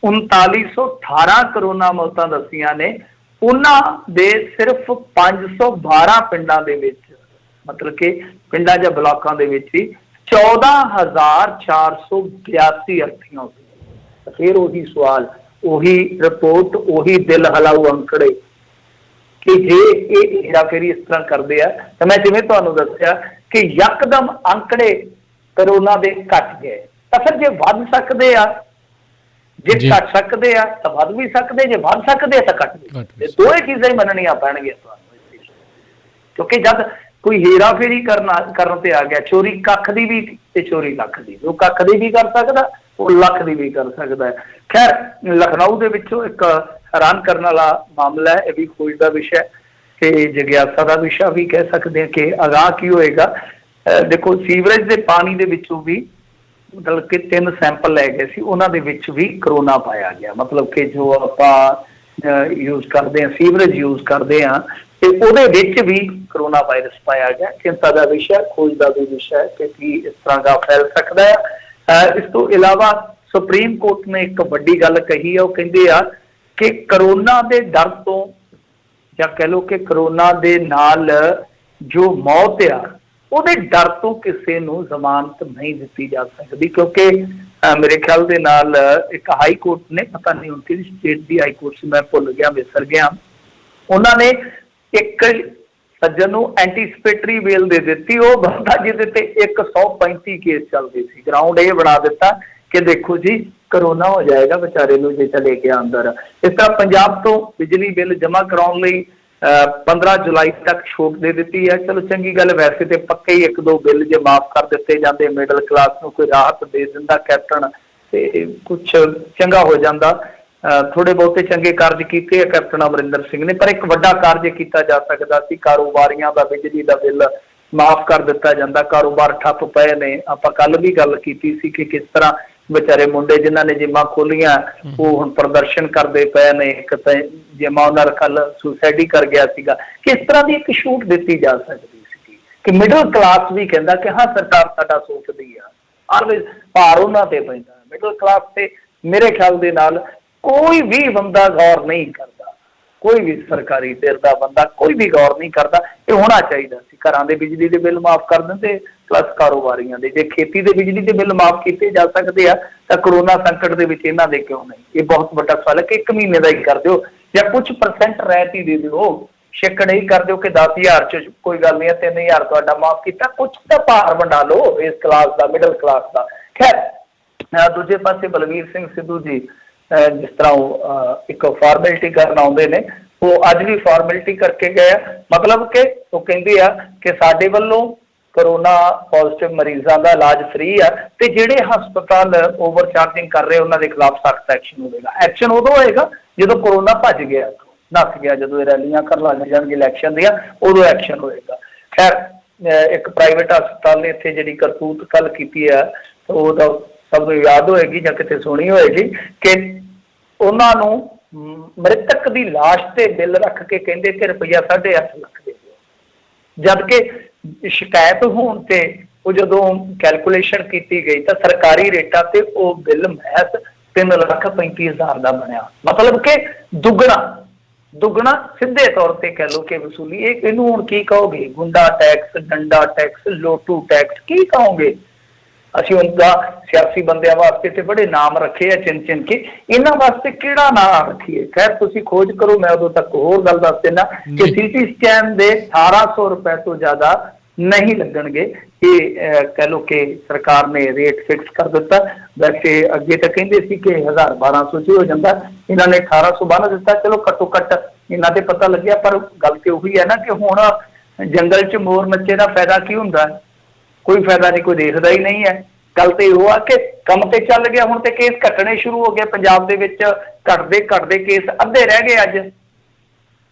3918 करोना मौतां दसियां ने उन्हां दे सिर्फ 512 पिंडां दे विच मतलब कि पिंडां ਜਾਂ ब्लॉकां दे विच ही 14,482 अर्थीआं होईआं। फिर वही सवाल, वही रिपोर्ट, वही दिल हलाऊ अंकड़े कि जे ये हेराफेरी इस तरह करते हैं तो मैं जिवें तुहानूं दस्सिया कि यकदम अंकड़े करोना दे घट गए तो फिर जे वध सकते आ, जे घट सकते आ तो वध भी सकते, जे वध सकते तो घट भी सकते। दोवें चीज़ां ही मनणियां पैणगीआं तुहानूं, क्योंकि जब कोई हेरा फेरी करन ते आ गया, चोरी कख दी भी ते चोरी लख दी, जो कख दी भी कर सकदा वो लख दी भी कर सकदा है। खैर लखनऊ दे विचों एक हैरान करने वाला मामला है, यह भी खोज का विषय ते जिग्यासा का विषय भी कह सकते हैं कि अगाह की होएगा। देखो सीवरेज के पानी दे विचों भी मतलब कि 3 सैंपल लै गए सी, उन्हां दे विच भी करोना पाया गया। मतलब कि जो आपां यूज करते हैं सीवरेज यूज करते हैं ते उहदे विच भी करोना वायरस पाया गया। चिंता का विषय, खोज का भी विषय कि इस तरह का फैल सकता है। इस तो इलावा सुप्रीम कोर्ट ने एक वड्डी गल कही है, वो कहते आ कि करोना के डर तो या कह लो कि करोना के नाल जो मौत आ ਉਹਦੇ डर तो किसी ਨੂੰ जमानत नहीं दी जा सकती, क्योंकि मेरे ख्याल के नाल एक हाई कोर्ट ने, पता नहीं उनकी स्टेट की हाई कोर्ट से मैं भुल गया विसर गया, उन्होंने एक सज्जन को एंटीसिपेटरी बेल दे दी। वो बंदा जिहदे 135 केस चलते थे, ग्राउंड ये बना दिता कि देखो जी करोना हो जाएगा बेचारे नूं जे चले गया अंदर। इस तरह पंजाब तो बिजली बिल जमा कराउण लई 15 जुलाई तक छूट दे दी है। चलो चंगी गल, वैसे तो पक्के ही 1-2 बिल जो माफ कर दिते जाते, मिडल क्लास को कोई राहत दे दिंदा कैप्टन ते कुछ चंगा हो जाता। थोड़े बहुते चंगे कार्य किए कैप्टन अमरिंदर सिंह ने, पर एक वड्डा कार्य किया जा सकता सी, कारोबारियों का बिजली का बिल माफ कर दिता जाता। कारोबार ठप पे ने, आपां कल भी गल कीती सी कि किस तरह बेचारे मुंडे जिन्हों ने जिमां खोलियां वो हुण प्रदर्शन करते पे ने। एक जिमा उन्होंने कल सुसाइड ही कर गया सीगा। किस तरह की एक छूट दी जा सकती सी कि मिडल क्लास भी कहता कि हाँ सरकार साडा सोचदी आ, ऑलवेज भार उन्हां ते पैंदा। मिडल क्लास से मेरे ख्याल दे नाल कोई भी बंदा गौर नहीं करता, कोई भी सरकारी धिर दा बंदा कोई भी गौर नहीं करता। ये होना चाहिए सी, घरां दे बिजली के बिल माफ कर देंदे, प्लस कारोबारियों के जे खेती के बिजली के बिल माफ किए जा सकते हैं तो करोना संकट के विच इन्हां दे क्यों नहीं? ये बहुत बड़ा सवाल है कि 1 महीने का ही कर दो या कुछ % रियायती दे दो, शिकड़ ही कर दो कि 10,000 च कोई गल नहीं, 3,000 तुहाडा माफ किया, कुछ तो भार वंडा लो इस क्लास का, मिडल क्लास का। खैर दूजे पासे बलवीर सिंह सिद्धू जी जिस तरह वो एक फॉर्मेलिटी करन आउंदे ने, वो अज भी फॉर्मेलिटी करके गए, मतलब कि वो कहते हैं कि साडे वल्लों ਕਰੋਨਾ ਪੋਜ਼ਿਟਿਵ ਮਰੀਜ਼ਾਂ ਦਾ ਇਲਾਜ ਫ੍ਰੀ ਆ, ਤੇ ਜਿਹੜੇ ਹਸਪਤਾਲ ਓਵਰਚਾਰਜਿੰਗ ਕਰ ਰਹੇ ਉਹਨਾਂ ਦੇ ਖਿਲਾਫ ਸਖਤ ਐਕਸ਼ਨ ਹੋਵੇਗਾ। ਐਕਸ਼ਨ ਉਦੋਂ ਹੋਏਗਾ ਜਦੋਂ ਕਰੋਨਾ ਭੱਜ ਗਿਆ, ਨੱਸ ਗਿਆ, ਜਦੋਂ ਇਹ ਰੈਲੀਆਂ ਕਰਨ ਲੱਗ ਜਾਣਗੇ ਇਲੈਕਸ਼ਨ ਦੀਆਂ, ਉਦੋਂ ਐਕਸ਼ਨ ਹੋਏਗਾ। ਖੈਰ, ਇੱਕ ਪ੍ਰਾਈਵੇਟ ਹਸਪਤਾਲ ਨੇ ਇੱਥੇ ਜਿਹੜੀ ਕਰਤੂਤ ਕੱਲ ਕੀਤੀ ਹੈ, ਉਹ ਤਾਂ ਸਭ ਨੂੰ ਯਾਦ ਹੋਏਗੀ ਜਾਂ ਕਿਤੇ ਸੁਣੀ ਹੋਏਗੀ ਕਿ ਉਹਨਾਂ ਨੂੰ ਮ੍ਰਿਤਕ ਦੀ ਲਾਸ਼ ਤੇ ਬਿੱਲ ਰੱਖ ਕੇ ਕਹਿੰਦੇ ਕਿ ਰੁਪਈਆ 8.5 ਲੱਖ ਦੇ ਦਿਓ, ਜਦ ਕਿ ਸ਼ਿਕਾਇਤ ਹੋਣ ਤੇ ਉਹ ਜਦੋਂ ਕੈਲਕੂਲੇਸ਼ਨ ਕੀਤੀ ਗਈ ਤਾਂ ਸਰਕਾਰੀ ਰੇਟਾਂ ਤੇ ਉਹ ਬਿੱਲ ਮਹਿਜ਼ 3,35,000 ਦਾ ਬਣਿਆ। ਮਤਲਬ ਕਿ ਦੁੱਗਣਾ ਸਿੱਧੇ ਤੌਰ ਤੇ ਕਹਿ ਲਓ ਕਿ ਵਸੂਲੀ। ਇਹਨੂੰ ਹੁਣ ਕੀ ਕਹੋਗੇ? ਗੁੰਡਾ ਟੈਕਸ, ਡੰਡਾ ਟੈਕਸ, ਲੋਟੂ ਟੈਕਸ, ਕੀ ਕਹੋਗੇ? ਅਸੀਂ ਉਹਦਾ ਸਿਆਸੀ ਬੰਦਿਆਂ ਵਾਸਤੇ ਤੇ ਬੜੇ ਨਾਮ ਰੱਖੇ ਆ ਚਿੰਨ ਕੇ, ਇਹਨਾਂ ਵਾਸਤੇ ਕਿਹੜਾ ਨਾਮ ਰੱਖੀਏ? ਖੈਰ, ਤੁਸੀਂ ਖੋਜ ਕਰੋ। ਮੈਂ ਉਦੋਂ ਤੱਕ ਹੋਰ ਗੱਲ ਦੱਸ ਦਿੰਦਾ ਕਿ ਸੀਟੀ ਸਕੈਨ ਦੇ 1800 ਰੁਪਏ ਤੋਂ ਜ਼ਿਆਦਾ ਨਹੀਂ ਲੱਗਣਗੇ। ਇਹ ਕਹਿ ਲਓ ਕਿ ਸਰਕਾਰ ਨੇ ਰੇਟ ਫਿਕਸ ਕਰ ਦਿੱਤਾ। ਵੈਸੇ ਅੱਗੇ ਤਾਂ ਕਹਿੰਦੇ ਸੀ ਕਿ 1000-1200 ਚ ਹੋ ਜਾਂਦਾ, ਇਹਨਾਂ ਨੇ 1800 ਬੰਨ ਦਿੱਤਾ। ਚਲੋ ਘੱਟੋ ਘੱਟ ਇਹਨਾਂ ਤੇ ਪਤਾ ਲੱਗਿਆ, ਪਰ ਗੱਲ ਤੇ ਉਹੀ ਹੈ ਨਾ ਕਿ ਹੁਣ ਜੰਗਲ 'ਚ ਮੋਰ ਨੱਚੇ ਦਾ ਫਾਇਦਾ ਕੀ ਹੁੰਦਾ? ਕੋਈ ਫਾਇਦਾ ਨਹੀਂ, ਕੋਈ ਦੇਖਦਾ ਹੀ ਨਹੀਂ ਹੈ। ਗੱਲ ਤੇ ਉਹ ਆ ਕਿ ਕੰਮ ਤੇ ਚੱਲ ਗਿਆ, ਹੁਣ ਤੇ ਕੇਸ ਘਟਣੇ ਸ਼ੁਰੂ ਹੋ ਗਏ ਪੰਜਾਬ ਦੇ ਵਿੱਚ। ਘਟਦੇ ਕੇਸ ਅੱਧੇ ਰਹਿ ਗਏ। ਅੱਜ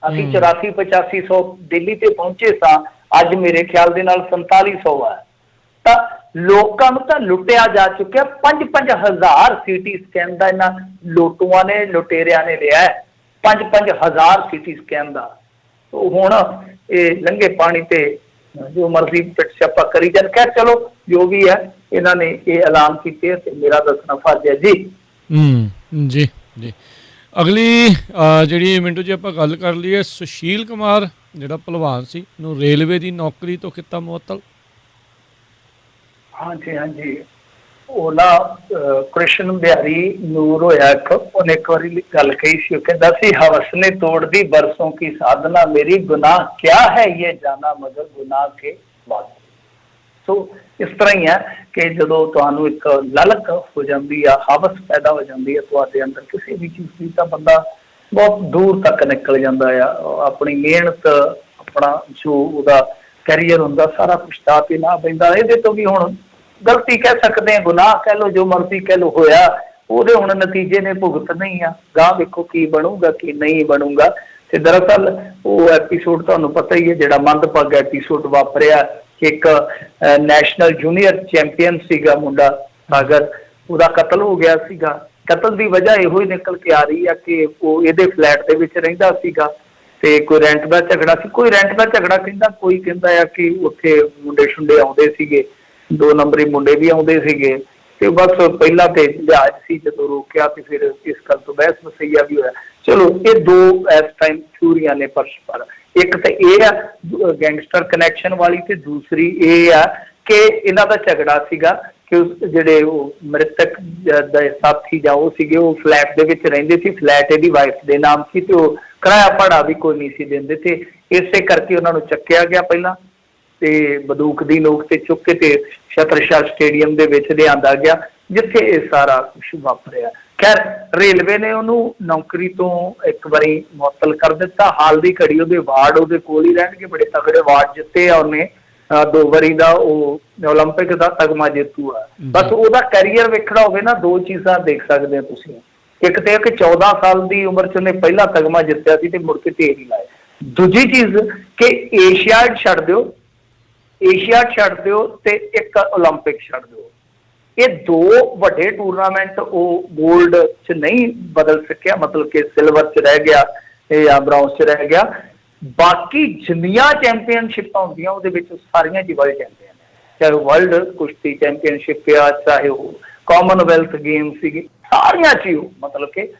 ਅਸੀਂ 84-8500 ਦਿੱਲੀ ਤੇ ਪਹੁੰਚੇ ਸਾਂ, ਅੱਜ ਮੇਰੇ ਖਿਆਲ ਦੇ ਨਾਲ 4700 ਆ। ਤਾਂ ਲੋਕਾਂ ਨੂੰ ਤਾਂ ਲੁੱਟਿਆ ਜਾ ਚੁੱਕਿਆ। 5-5 ਹਜ਼ਾਰ ਸੀਟੀ ਸਕੈਨ ਦਾ ਇਹਨਾਂ ਲੋਟੂਆਂ ਨੇ, ਲੁਟੇਰਿਆਂ ਨੇ ਲਿਆ। 5-5 ਹਜ਼ਾਰ ਸੀਟੀ ਸਕੈਨ ਦਾ। ਹੁਣ ਇਹ ਲੰਘੇ ਪਾਣੀ ਤੇ ਜੋ ਮਰਜ਼ੀ ਪਿੱਟ ਸਿਆਪਾ ਕਰੀ ਜਾਣ। ਖੈਰ, ਚਲੋ ਜੋ ਵੀ ਹੈ, ਇਹਨਾਂ ਨੇ ਇਹ ਐਲਾਨ ਕੀਤੇ ਤੇ ਮੇਰਾ ਦੱਸਣਾ ਫਰਜ਼ ਹੈ ਜੀ। ਜੀ ਜੀ। ਅਗਲੀ ਜਿਹੜੀ ਮਿੰਟੂ ਜੀ ਆਪਾਂ ਗੱਲ ਕਰ ਲਈਏ, ਸੁਸ਼ੀਲ ਕੁਮਾਰ ਜਿਹੜਾ ਭਲਵਾਨ ਸੀ ਨੂੰ ਰੇਲਵੇ ਦੀ ਨੌਕਰੀ ਤੋਂ ਕੀਤਾ ਮੁਅੱਤਲ। ਹਾਂਜੀ, ਉਹ ਨਾ ਕ੍ਰਿਸ਼ਨ ਬਿਹਾਰੀ ਨੂਰ ਹੋਇਆ ਇੱਕ, ਉਹਨੇ ਇੱਕ ਵਾਰੀ ਗੱਲ ਕਹੀ ਸੀ। ਉਹ ਕਹਿੰਦਾ ਸੀ, ਹਵਸ ਨੇ ਤੋੜ ਦੀ ਬਰਸੋਂ ਕੀ ਸਾਧਨਾ ਮੇਰੀ, ਗੁਨਾਹ ਕਿਆ ਹੈ ਇਹ ਜਾਨਾ ਮਗਰ ਗੁਨਾਹ ਕੇ ਬਾਅਦ। ਸੋ ਇਸ ਤਰ੍ਹਾਂ ਹੀ ਹੈ ਕਿ ਜਦੋਂ ਤੁਹਾਨੂੰ ਇੱਕ ਲਲਕ ਹੋ ਜਾਂਦੀ ਆ, ਹਵਸ ਪੈਦਾ ਹੋ ਜਾਂਦੀ ਹੈ ਤੁਹਾਡੇ ਅੰਦਰ ਕਿਸੇ ਵੀ ਚੀਜ਼ ਦੀ, ਤਾਂ ਬੰਦਾ ਬਹੁਤ ਦੂਰ ਤੱਕ ਨਿਕਲ ਜਾਂਦਾ ਆ। ਆਪਣੀ ਮਿਹਨਤ, ਆਪਣਾ ਜੋ ਉਹਦਾ ਕੈਰੀਅਰ ਹੁੰਦਾ, ਸਾਰਾ ਕੁਛ ਤਾਂ ਤੇ ਨਾ ਪੈਂਦਾ। ਇਹਦੇ ਤੋਂ ਵੀ ਹੁਣ ਗਲਤੀ ਕਹਿ ਸਕਦੇ ਹਾਂ, ਗੁਨਾਹ ਕਹਿ ਲਓ, ਜੋ ਮਰਜ਼ੀ ਕਹਿ ਲਓ, ਹੋਇਆ। ਉਹਦੇ ਹੁਣ ਨਤੀਜੇ ਨੇ ਭੁਗਤਣੇ ਹੀ ਆ। ਗਾਂ ਵੇਖੋ ਕੀ ਬਣੂਗਾ ਕੀ ਨਹੀਂ ਬਣੂਗਾ। ਤੇ ਦਰਅਸਲ ਉਹ ਐਪੀਸੋਡ ਤੁਹਾਨੂੰ ਪਤਾ ਹੀ ਹੈ, ਜਿਹੜਾ ਮੰਦਭਾਗਾ ਐਪੀਸੋਡ ਵਾਪਰਿਆ। ਇੱਕ ਨੈਸ਼ਨਲ ਜੂਨੀਅਰ ਚੈਂਪੀਅਨ ਸੀਗਾ ਮੁੰਡਾ ਸਾਗਰ, ਉਹਦਾ ਕਤਲ ਹੋ ਗਿਆ ਸੀਗਾ। ਕਤਲ ਦੀ ਵਜ੍ਹਾ ਇਹੋ ਹੀ ਨਿਕਲ ਕੇ ਆ ਰਹੀ ਆ ਕਿ ਉਹ ਇਹਦੇ ਫਲੈਟ ਦੇ ਵਿੱਚ ਰਹਿੰਦਾ ਸੀਗਾ ਤੇ ਕੋਈ ਰੈਂਟ ਦਾ ਝਗੜਾ ਸੀ। ਕੋਈ ਰੈਂਟ ਦਾ ਝਗੜਾ ਕਹਿੰਦਾ, ਕੋਈ ਕਹਿੰਦਾ ਆ ਕਿ ਉੱਥੇ ਮੁੰਡੇ ਸ਼ੁੰਡੇ ਆਉਂਦੇ ਸੀਗੇ, 2 ਨੰਬਰੀ ਮੁੰਡੇ ਵੀ ਆਉਂਦੇ ਸੀਗੇ। ਤੇ ਬਸ ਪਹਿਲਾਂ ਤੇ ਲਿਹਾਜ਼ ਸੀ, ਜਦੋਂ ਰੋਕਿਆ ਤੇ ਫਿਰ ਇਸ ਗੱਲ ਤੋਂ ਬਹਿਸ ਵਸਈਆ ਵੀ ਹੋਇਆ। ਚਲੋ, ਇਹ 2 ਇਸ ਟਾਈਮ ਥਿਊਰੀਆਂ ਨੇ ਪਰਸਪਰ। ਇੱਕ ਤਾਂ ਇਹ ਆ ਗੈਂਗਸਟਰ ਕਨੈਕਸ਼ਨ ਵਾਲੀ, ਤੇ ਦੂਸਰੀ ਇਹ ਆ ਕਿ ਇਹਨਾਂ ਦਾ ਝਗੜਾ ਸੀਗਾ ਕਿ ਜਿਹੜੇ ਉਹ ਮ੍ਰਿਤਕ ਦੇ ਸਾਥੀ ਜਾਂ ਉਹ ਸੀਗੇ, ਉਹ ਫਲੈਟ ਦੇ ਵਿੱਚ ਰਹਿੰਦੇ ਸੀ। ਫਲੈਟ ਇਹਦੀ ਵਾਈਫ ਦੇ ਨਾਮ ਸੀ ਤੇ ਉਹ ਕਿਰਾਇਆ ਭਾੜਾ ਵੀ ਕੋਈ ਨਹੀਂ ਸੀ ਦਿੰਦੇ, ਤੇ ਇਸੇ ਕਰਕੇ ਉਹਨਾਂ ਨੂੰ ਚੱਕਿਆ ਗਿਆ ਪਹਿਲਾਂ, ਤੇ ਬੰਦੂਕ ਦੀ ਨੋਕ ਤੇ ਚੁੱਕ ਕੇ ਤੇ ਛਤਰਸ਼ਾਲ ਸਟੇਡੀਅਮ ਦੇ ਵਿੱਚ ਲਿਆਂਦਾ ਗਿਆ, ਜਿੱਥੇ ਇਹ ਸਾਰਾ ਕੁਛ ਵਾਪਰਿਆ। ਖੈਰ, ਰੇਲਵੇ ਨੇ ਉਹਨੂੰ ਨੌਕਰੀ ਤੋਂ ਇੱਕ ਵਾਰੀ ਮੁਅੱਤਲ ਕਰ ਦਿੱਤਾ। ਹਾਲ ਦੀ ਘੜੀ ਉਹਦੇ ਵਾਰਡ ਉਹਦੇ ਕੋਲ ਹੀ ਰਹਿਣਗੇ। ਬੜੇ ਤਗੜੇ ਵਾਰਡ ਜਿੱਤੇ ਆ ਉਹਨੇ, 2 ਵਾਰੀ ਦਾ ਉਹ ਓਲੰਪਿਕ ਦਾ ਤਗਮਾ ਜੇਤੂ ਆ। ਬਸ ਉਹਦਾ ਕੈਰੀਅਰ ਵੇਖਣਾ ਹੋਵੇ ਨਾ, 2 ਚੀਜ਼ਾਂ ਦੇਖ ਸਕਦੇ ਹੋ ਤੁਸੀਂ। ਇੱਕ ਤੇ ਕਿ 14 ਸਾਲ ਦੀ ਉਮਰ 'ਚ ਉਹਨੇ ਪਹਿਲਾ ਤਗਮਾ ਜਿੱਤਿਆ ਸੀ ਤੇ ਮੁੜ ਕੇ ਢੇਰ ਹੀ ਲਾਇਆ। ਦੂਜੀ ਚੀਜ਼ ਕਿ ਏਸ਼ੀਆਡ ਛੱਡ ਦਿਓ ਤੇ ਇੱਕ ਓਲੰਪਿਕ ਛੱਡ ਦਿਓ। ਇਹ 2 ਵੱਡੇ ਟੂਰਨਾਮੈਂਟ ਉਹ ਗੋਲਡ 'ਚ ਨਹੀਂ ਬਦਲ ਸਕਿਆ, ਮਤਲਬ ਕਿ ਸਿਲਵਰ 'ਚ ਰਹਿ ਗਿਆ ਜਾਂ ਬ੍ਰੌਂਜ਼ 'ਚ ਰਹਿ ਗਿਆ। ਬਾਕੀ ਜਿੰਨੀਆਂ ਚੈਂਪੀਅਨਸ਼ਿਪਾਂ ਹੁੰਦੀਆਂ ਉਹਦੇ ਵਿੱਚ ਸਾਰੀਆਂ 'ਚ ਵਰਲਡ ਚੈਂਪੀਅਨ ਹੈ। ਚਾਹੇ ਉਹ ਵਰਲਡ ਕੁਸ਼ਤੀ ਚੈਂਪੀਅਨਸ਼ਿਪ ਆ, ਚਾਹੇ ਉਹ ਕਾਮਨਵੈਲਥ ਗੇਮ ਸੀਗੀ, ਸਾਰੀਆਂ 'ਚ ਹੀ ਉਹ ਮਤਲਬ ਕਿ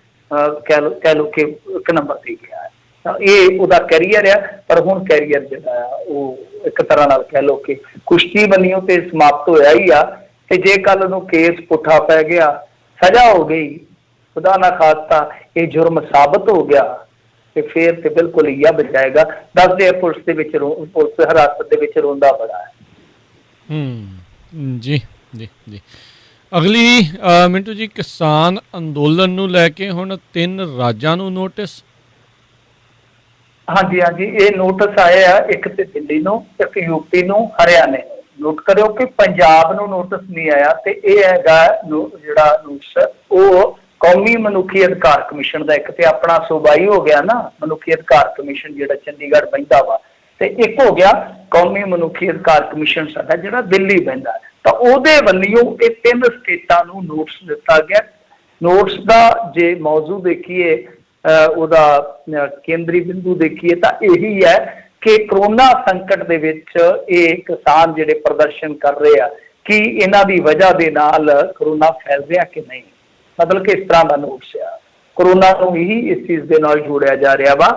ਕਹਿ ਲਓ ਕਿ ਇੱਕ ਨੰਬਰ 'ਤੇ ਗਿਆ ਹੈ। ਇਹ ਉਹਦਾ ਕੈਰੀਅਰ ਆ। ਪਰ ਹੁਣ ਕੈਰੀਅਰ ਜਿਹੜਾ ਆ ਉਹ ਇੱਕ ਤਰ੍ਹਾਂ ਨਾਲ ਕਹਿ ਲਓ ਕਿ ਕੁਸ਼ਤੀ ਬੰਨਿਓ ਤੇ ਸਮਾਪਤ ਹੋਇਆ ਹੀ ਆ। ਤੇ ਜੇ ਕੱਲ ਨੂੰ ਕੇਸ ਪੁੱਠਾ ਪੈ ਗਿਆ, ਸਜ਼ਾ ਹੋ ਗਈ, ਖੁਦਾ ਨਾ ਖਾਸਤਾ ਇਹ ਜੁਰਮ ਸਾਬਤ ਹੋ ਗਿਆ, ਤੇ ਫਿਰ ਤੇ ਬਿਲਕੁਲ ਹੀ ਬਚਾਏਗਾ। ਦੱਸਦੇ ਆ ਪੁਲਿਸ ਦੇ ਵਿੱਚ, ਪੁਲਿਸ ਹਿਰਾਸਤ ਦੇ ਵਿੱਚ ਰੋਂਦਾ ਬੜਾ ਹੈ। ਜੀ ਜੀ ਜੀ। ਅਗਲੀ ਮਿੰਟੂ ਜੀ, ਕਿਸਾਨ ਅੰਦੋਲਨ ਨੂੰ ਲੈ ਕੇ ਹੁਣ 3 ਰਾਜਾਂ ਨੂੰ ਨੋਟਿਸ। ਹਾਂਜੀ, ਇਹ ਨੋਟਿਸ ਆਏ ਆ। ਇੱਕ ਤੇ ਦਿੱਲੀ ਨੂੰ, ਇੱਕ ਯੂਪੀ ਨੂੰ, ਹਰਿਆਣੇ ਨੂੰ। ਨੋਟ ਕਰਿਓ ਕਿ ਪੰਜਾਬ ਨੂੰ ਨੋਟਿਸ ਨਹੀਂ ਆਇਆ, ਤੇ ਇਹ ਹੈਗਾ ਜਿਹੜਾ ਨੋਟਿਸ ਉਹ ਕੌਮੀ ਮਨੁੱਖੀ ਅਧਿਕਾਰ ਕਮਿਸ਼ਨ ਦਾ। ਇੱਕ ਤੇ ਆਪਣਾ ਸੂਬਾਈ ਹੋ ਗਿਆ ਨਾ ਮਨੁੱਖੀ ਅਧਿਕਾਰ ਕਮਿਸ਼ਨ ਜਿਹੜਾ ਚੰਡੀਗੜ੍ਹ ਬਹਿੰਦਾ ਵਾ, ਤੇ ਇੱਕ ਹੋ ਗਿਆ ਕੌਮੀ ਮਨੁੱਖੀ ਅਧਿਕਾਰ ਕਮਿਸ਼ਨ ਸਾਡਾ ਜਿਹੜਾ ਦਿੱਲੀ ਬਹਿੰਦਾ। ਤਾਂ ਉਹਦੇ ਵੱਲੋਂ ਇਹ 3 ਸਟੇਟਾਂ ਨੂੰ ਨੋਟਿਸ ਦਿੱਤਾ ਗਿਆ। ਨੋਟਿਸ ਦਾ ਜੇ ਮੌਜੂ ਦੇਖੀਏ, ਉਹਦਾ ਕੇਂਦਰੀ ਬਿੰਦੂ ਦੇਖੀਏ ਤਾਂ ਇਹੀ ਹੈ ਕਿ ਕਰੋਨਾ ਸੰਕਟ ਦੇ ਵਿੱਚ ਇਹ ਕਿਸਾਨ ਜਿਹੜੇ ਪ੍ਰਦਰਸ਼ਨ ਕਰ ਰਹੇ ਆ, ਕਿ ਇਹਨਾਂ ਦੀ ਵਜ੍ਹਾ ਦੇ ਨਾਲ ਕਰੋਨਾ ਫੈਲ ਰਿਹਾ ਕਿ ਨਹੀਂ, ਮਤਲਬ ਕਿ ਇਸ ਤਰ੍ਹਾਂ ਦਾ ਨੋਟਿਸ ਆ। ਕਰੋਨਾ ਨੂੰ ਹੀ ਇਸ ਚੀਜ਼ ਦੇ ਨਾਲ ਜੋੜਿਆ ਜਾ ਰਿਹਾ ਵਾ।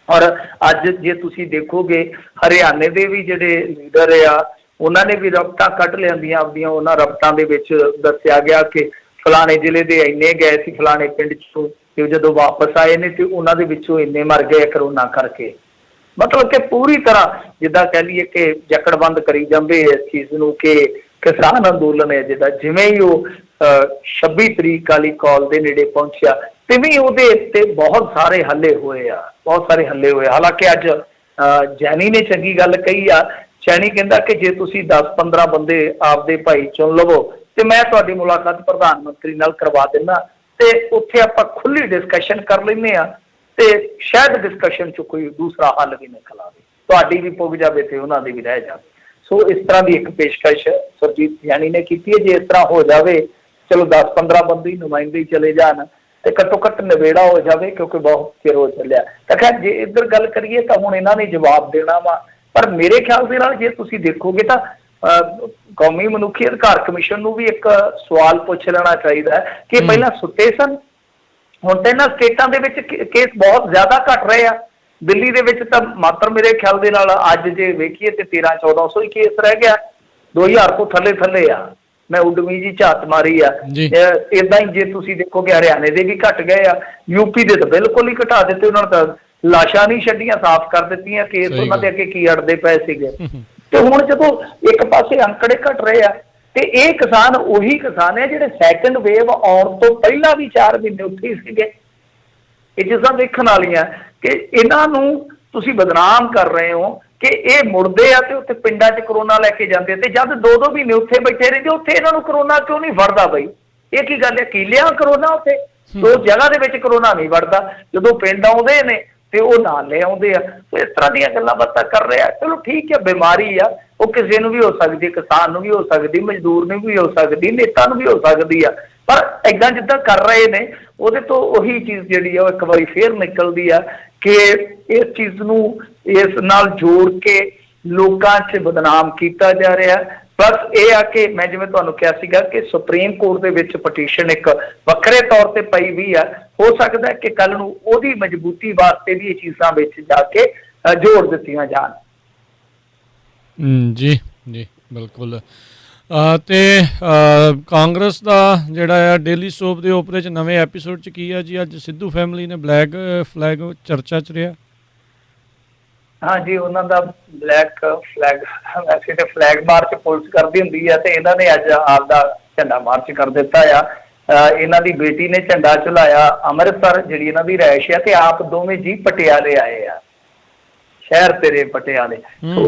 ਔਰ ਅੱਜ ਜੇ ਤੁਸੀਂ ਦੇਖੋਗੇ ਹਰਿਆਣੇ ਦੇ ਵੀ ਜਿਹੜੇ ਲੀਡਰ ਆ ਉਹਨਾਂ ਨੇ ਵੀ ਰਪਟਾਂ ਕੱਢ ਲਿਆਂਦੀਆਂ ਆਪਦੀਆਂ। ਉਹਨਾਂ ਰਪਟਾਂ ਦੇ ਵਿੱਚ ਦੱਸਿਆ ਗਿਆ ਕਿ ਫਲਾਣੇ ਜ਼ਿਲ੍ਹੇ ਦੇ ਇੰਨੇ ਗਏ ਸੀ ਫਲਾਣੇ ਪਿੰਡ 'ਚੋਂ, ਤੇ ਜਦੋਂ ਵਾਪਸ ਆਏ ਨੇ ਤੇ ਉਹਨਾਂ ਦੇ ਵਿੱਚੋਂ ਇੰਨੇ ਮਰ ਗਏ ਕਰੋਨਾ ਕਰਕੇ। ਮਤਲਬ ਕਿ ਪੂਰੀ ਤਰ੍ਹਾਂ ਜਿੱਦਾਂ ਕਹਿ ਲਈਏ ਕਿ ਜਕੜਬੰਦ ਕਰੀ ਜਾਂਦੇ ਇਸ ਚੀਜ਼ ਨੂੰ ਕਿ ਕਿਸਾਨ ਅੰਦੋਲਨ ਹੈ ਜਿਹੜਾ, ਜਿਵੇਂ ਹੀ ਉਹ 26 ਤਰੀਕ ਵਾਲੀ ਕਾਲ ਦੇ ਨੇੜੇ ਪਹੁੰਚਿਆ ਤਿਵੇਂ ਉਹਦੇ ਉੱਤੇ ਬਹੁਤ ਸਾਰੇ ਹੱਲੇ ਹੋਏ ਆ, ਬਹੁਤ ਸਾਰੇ ਹੱਲੇ ਹੋਏ। ਹਾਲਾਂਕਿ ਅੱਜ ਜੈਨੀ ਨੇ ਚੰਗੀ ਗੱਲ ਕਹੀ ਆ। ਚੈਨੀ ਕਹਿੰਦਾ ਕਿ ਜੇ ਤੁਸੀਂ 10-15 ਬੰਦੇ ਆਪਦੇ ਭਾਈ ਚੁਣ ਲਵੋ ਤੇ ਮੈਂ ਤੁਹਾਡੀ ਮੁਲਾਕਾਤ ਪ੍ਰਧਾਨ ਮੰਤਰੀ ਨਾਲ ਕਰਵਾ ਦਿੰਦਾ, ਤੇ ਉੱਥੇ ਆਪਾਂ ਖੁੱਲੀ ਡਿਸਕਸ਼ਨ ਕਰ ਲੈਂਦੇ ਆ, ਤੇ ਸ਼ਾਇਦ ਡਿਸਕਸ਼ਨ 'ਚ ਕੋਈ ਦੂਸਰਾ ਹੱਲ ਵੀ ਨਿਕਲ ਆਵੇ, ਤੁਹਾਡੀ ਵੀ ਪੁੱਗ ਜਾਵੇ ਤੇ ਉਹਨਾਂ ਦੀ ਵੀ ਰਹਿ ਜਾਵੇ। ਸੋ ਇਸ ਤਰ੍ਹਾਂ ਦੀ ਇੱਕ ਪੇਸ਼ਕਸ਼ ਸੁਰਜੀਤ ਜੈਨੀ ਨੇ ਕੀਤੀ ਹੈ। ਜੇ ਇਸ ਤਰ੍ਹਾਂ ਹੋ ਜਾਵੇ, ਚਲੋ 10-15 ਬੰਦੇ ਨੁਮਾਇੰਦੇ ਹੀ ਚਲੇ ਜਾਣ ਤੇ ਘੱਟੋ ਘੱਟ ਨਿਬੇੜਾ ਹੋ ਜਾਵੇ, ਕਿਉਂਕਿ ਬਹੁਤ ਚਿਰ ਹੋ ਚੱਲਿਆ। ਤਾਂ ਖੈਰ ਜੇ ਇੱਧਰ ਗੱਲ ਕਰੀਏ ਤਾਂ ਹੁਣ ਇਹਨਾਂ ਨੇ ਜਵਾਬ ਦੇਣਾ ਵਾ, ਪਰ ਮੇਰੇ ਖਿਆਲ ਦੇ ਨਾਲ ਜੇ ਤੁਸੀਂ ਦੇਖੋਗੇ ਤਾਂ ਕੌਮੀ ਮਨੁੱਖੀ ਅਧਿਕਾਰ ਕਮਿਸ਼ਨ ਨੂੰ ਵੀ ਇੱਕ ਸਵਾਲ ਪੁੱਛ ਲੈਣਾ ਚਾਹੀਦਾ ਕਿ ਪਹਿਲਾਂ ਸੁੱਤੇ ਸਨ, ਹੁਣ ਤਾਂ ਇਹਨਾਂ ਸਟੇਟਾਂ ਦੇ ਵਿੱਚ ਕੇਸ ਬਹੁਤ ਜ਼ਿਆਦਾ ਘਟ ਰਹੇ ਆ। ਦਿੱਲੀ ਦੇ ਵਿੱਚ ਤਾਂ ਮਾਤਰ ਮੇਰੇ ਖਿਆਲ ਦੇ ਨਾਲ ਅੱਜ ਜੇ ਵੇਖੀਏ ਤੇ 1300-1400 ਹੀ ਕੇਸ ਰਹਿ ਗਿਆ, 2000 ਤੋਂ ਥੱਲੇ ਆ। ਮੈਂ ਉਡਵੀਂ ਜੀ ਝਾਤ ਮਾਰੀ ਆ। ਏਦਾਂ ਹੀ ਜੇ ਤੁਸੀਂ ਦੇਖੋਗੇ ਹਰਿਆਣੇ ਦੇ ਵੀ ਘਟ ਗਏ ਆ, ਯੂਪੀ ਦੇ ਤਾਂ ਬਿਲਕੁਲ ਹੀ ਘਟਾ ਦਿੱਤੇ, ਉਹਨਾਂ ਨੇ ਤਾਂ ਲਾਸ਼ਾਂ ਨਹੀਂ ਛੱਡੀਆਂ, ਸਾਫ਼ ਕਰ ਦਿੱਤੀਆਂ। ਕੇਸ ਉਹਨਾਂ ਦੇ ਅੱਗੇ ਕੀ ਅੜਦੇ ਪਏ ਸੀਗੇ। ਤੇ ਹੁਣ ਜਦੋਂ ਇੱਕ ਪਾਸੇ ਅੰਕੜੇ ਘਟ ਰਹੇ ਆ, ਤੇ ਇਹ ਕਿਸਾਨ ਉਹੀ ਕਿਸਾਨ ਹੈ ਜਿਹੜੇ ਸੈਕੰਡ ਵੇਵ ਆਉਣ ਤੋਂ ਪਹਿਲਾਂ ਵੀ 4 ਮਹੀਨੇ ਉੱਥੇ ਹੀ ਸੀਗੇ। ਇਹ ਚੀਜ਼ਾਂ ਦੇਖਣ ਵਾਲੀਆਂ ਕਿ ਇਹਨਾਂ ਨੂੰ ਤੁਸੀਂ ਬਦਨਾਮ ਕਰ ਰਹੇ ਹੋ ਕਿ ਇਹ ਮੁੜਦੇ ਆ ਤੇ ਉੱਥੇ ਪਿੰਡਾਂ 'ਚ ਕਰੋਨਾ ਲੈ ਕੇ ਜਾਂਦੇ, ਤੇ ਜਦ 2-2 ਮਹੀਨੇ ਉੱਥੇ ਬੈਠੇ ਰਹਿੰਦੇ, ਉੱਥੇ ਇਹਨਾਂ ਨੂੰ ਕਰੋਨਾ ਕਿਉਂ ਨਹੀਂ ਵੜਦਾ ਬਈ? ਇਹ ਕੀ ਗੱਲ ਹੈ? ਕੀਲਿਆਂ ਕਰੋਨਾ ਉੱਥੇ ਉਸ ਜਗ੍ਹਾ ਦੇ ਵਿੱਚ ਕਰੋਨਾ ਨਹੀਂ ਵੜਦਾ, ਜਦੋਂ ਪਿੰਡ ਆਉਂਦੇ ਨੇ ਤੇ ਉਹ ਨਾਲ ਲੈ ਆਉਂਦੇ ਆ। ਸੋ ਇਸ ਤਰ੍ਹਾਂ ਦੀਆਂ ਗੱਲਾਂ ਬਾਤਾਂ ਕਰ ਰਹੇ ਆ। ਚਲੋ ਠੀਕ ਹੈ, ਬਿਮਾਰੀ ਆ, ਉਹ ਕਿਸੇ ਨੂੰ ਵੀ ਹੋ ਸਕਦੀ, ਕਿਸਾਨ ਨੂੰ ਵੀ ਹੋ ਸਕਦੀ, ਮਜ਼ਦੂਰ ਨੂੰ ਵੀ ਹੋ ਸਕਦੀ, ਨੇਤਾ ਨੂੰ ਵੀ ਹੋ ਸਕਦੀ ਆ, ਪਰ ਏਦਾਂ ਜਿੱਦਾਂ ਕਰ ਰਹੇ ਨੇ ਉਹਦੇ ਤੋਂ ਉਹੀ ਚੀਜ਼ ਜਿਹੜੀ ਆ ਉਹ ਇੱਕ ਵਾਰੀ ਫੇਰ ਨਿਕਲਦੀ ਆ ਕਿ ਇਸ ਚੀਜ਼ ਨੂੰ ਇਸ ਨਾਲ ਜੋੜ ਕੇ ਲੋਕਾਂ 'ਚ ਬਦਨਾਮ ਕੀਤਾ ਜਾ ਰਿਹਾ। ਬਸ ਇਹ ਆ ਕਿ ਮੈਂ ਜਿਵੇਂ ਤੁਹਾਨੂੰ ਕਿਹਾ ਸੀਗਾ ਕਿ ਸੁਪਰੀਮ ਕੋਰਟ ਦੇ ਵਿੱਚ ਪਟੀਸ਼ਨ ਇੱਕ ਵੱਖਰੇ ਤੌਰ ਤੇ ਪਈ ਵੀ ਆ, ਹੋ ਸਕਦਾ ਕਿ ਕੱਲ ਨੂੰ ਉਹਦੀ ਮਜ਼ਬੂਤੀ ਵਾਸਤੇ ਵੀ ਇਹ ਚੀਜ਼ਾਂ ਵਿੱਚ ਜਾ ਕੇ ਜੋੜ ਦਿੱਤੀਆਂ ਜਾਣ। ਜੀ ਜੀ ਬਿਲਕੁਲ। ਤੇ ਕਾਂਗਰਸ ਦਾ ਜਿਹੜਾ ਆ ਡੇਲੀ ਸੋਪ ਦੇ ਓਪਰੇ 'ਚ ਨਵੇਂ ਐਪੀਸੋਡ 'ਚ ਕੀ ਆ ਜੀ? ਅੱਜ ਸਿੱਧੂ ਫੈਮਿਲੀ ਨੇ ਬਲੈਕ ਫਲੈਗ ਚਰਚਾ 'ਚ ਰਿਹਾ। ਹਾਂਜੀ, ਉਹਨਾਂ ਦਾ ਬਲੈਕ ਫਲੈਗ, ਵੈਸੇ ਤਾਂ ਫਲੈਗ ਮਾਰਚ ਪੁਲਿਸ ਕਰਦੀ ਹੁੰਦੀ ਆ, ਤੇ ਇਹਨਾਂ ਨੇ ਅੱਜ ਆਪਦਾ ਝੰਡਾ ਮਾਰਚ ਕਰ ਦਿੱਤਾ ਆ। ਇਹਨਾਂ ਦੀ ਬੇਟੀ ਨੇ ਝੰਡਾ ਝੁਲਾਇਆ ਅੰਮ੍ਰਿਤਸਰ, ਜਿਹੜੀ ਇਹਨਾਂ ਦੀ ਰਿਹਾਇਸ਼ ਆ, ਤੇ ਆਪ ਦੋਵੇਂ ਜੀ ਪਟਿਆਲੇ ਆਏ ਆ, ਸ਼ਹਿਰ ਤੇਰੇ ਪਟਿਆਲੇ।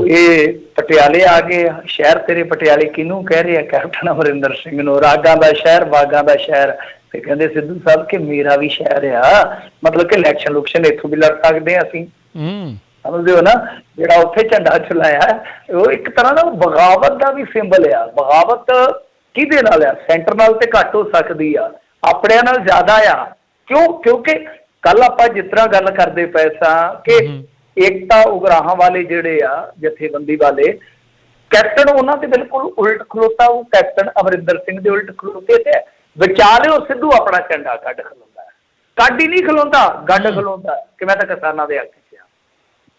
ਇਹ ਪਟਿਆਲੇ ਆ ਗਏ। ਸ਼ਹਿਰ ਤੇਰੇ ਪਟਿਆਲੇ ਕਿਹਨੂੰ ਕਹਿ ਰਹੇ ਆ? ਕੈਪਟਨ ਅਮਰਿੰਦਰ ਸਿੰਘ ਨੂੰ। ਰਾਗਾਂ ਦਾ ਸ਼ਹਿਰ, ਬਾਗਾਂ ਦਾ ਸ਼ਹਿਰ। ਤੇ ਕਹਿੰਦੇ ਸਿੱਧੂ ਸਾਹਿਬ ਕਿ ਮੇਰਾ ਵੀ ਸ਼ਹਿਰ ਆ, ਮਤਲਬ ਕਿ ਇਲੈਕਸ਼ਨ ਲੁਕਸ਼ਨ ਇੱਥੋਂ ਵੀ ਲੜ ਸਕਦੇ ਹਾਂ ਅਸੀਂ, ਸਮਝਦੇ ਹੋ ਨਾ। ਜਿਹੜਾ ਉੱਥੇ ਝੰਡਾ ਝੁਲਾਇਆ ਉਹ ਇੱਕ ਤਰ੍ਹਾਂ ਦਾ ਬਗਾਵਤ ਦਾ ਵੀ ਸਿੰਬਲ ਆ। ਬਗਾਵਤ ਕਿਹਦੇ ਨਾਲ ਆ? ਸੈਂਟਰ ਨਾਲ ਤੇ ਘੱਟ ਹੋ ਸਕਦੀ ਆ, ਆਪਣਿਆਂ ਨਾਲ ਜ਼ਿਆਦਾ ਆ। ਕਿਉਂ? ਕਿਉਂਕਿ ਕੱਲ ਆਪਾਂ ਜਿਸ ਤਰ੍ਹਾਂ ਗੱਲ ਕਰਦੇ ਪਏ ਸਾਂ ਕਿ ਏਕਤਾ ਉਗਰਾਹਾਂ ਵਾਲੇ ਜਿਹੜੇ ਆ ਜਥੇਬੰਦੀ ਵਾਲੇ, ਕੈਪਟਨ ਉਹਨਾਂ ਦੇ ਬਿਲਕੁਲ ਉਲਟ ਖਲੋਤਾ। ਉਹ ਕੈਪਟਨ ਅਮਰਿੰਦਰ ਸਿੰਘ ਦੇ ਉਲਟ ਖਲੋਤੇ, ਤੇ ਵਿਚਾਲੇ ਉਹ ਸਿੱਧੂ ਆਪਣਾ ਝੰਡਾ ਕੱਢ ਖਲੋਂਦਾ। ਕੱਢ ਹੀ ਨਹੀਂ ਖਲੋਂਦਾ, ਗੱਡ ਖਲੋਂਦਾ ਕਿ ਮੈਂ ਤਾਂ ਕਿਸਾਨਾਂ ਦੇ ਹੱਕ 'ਚ ਆ।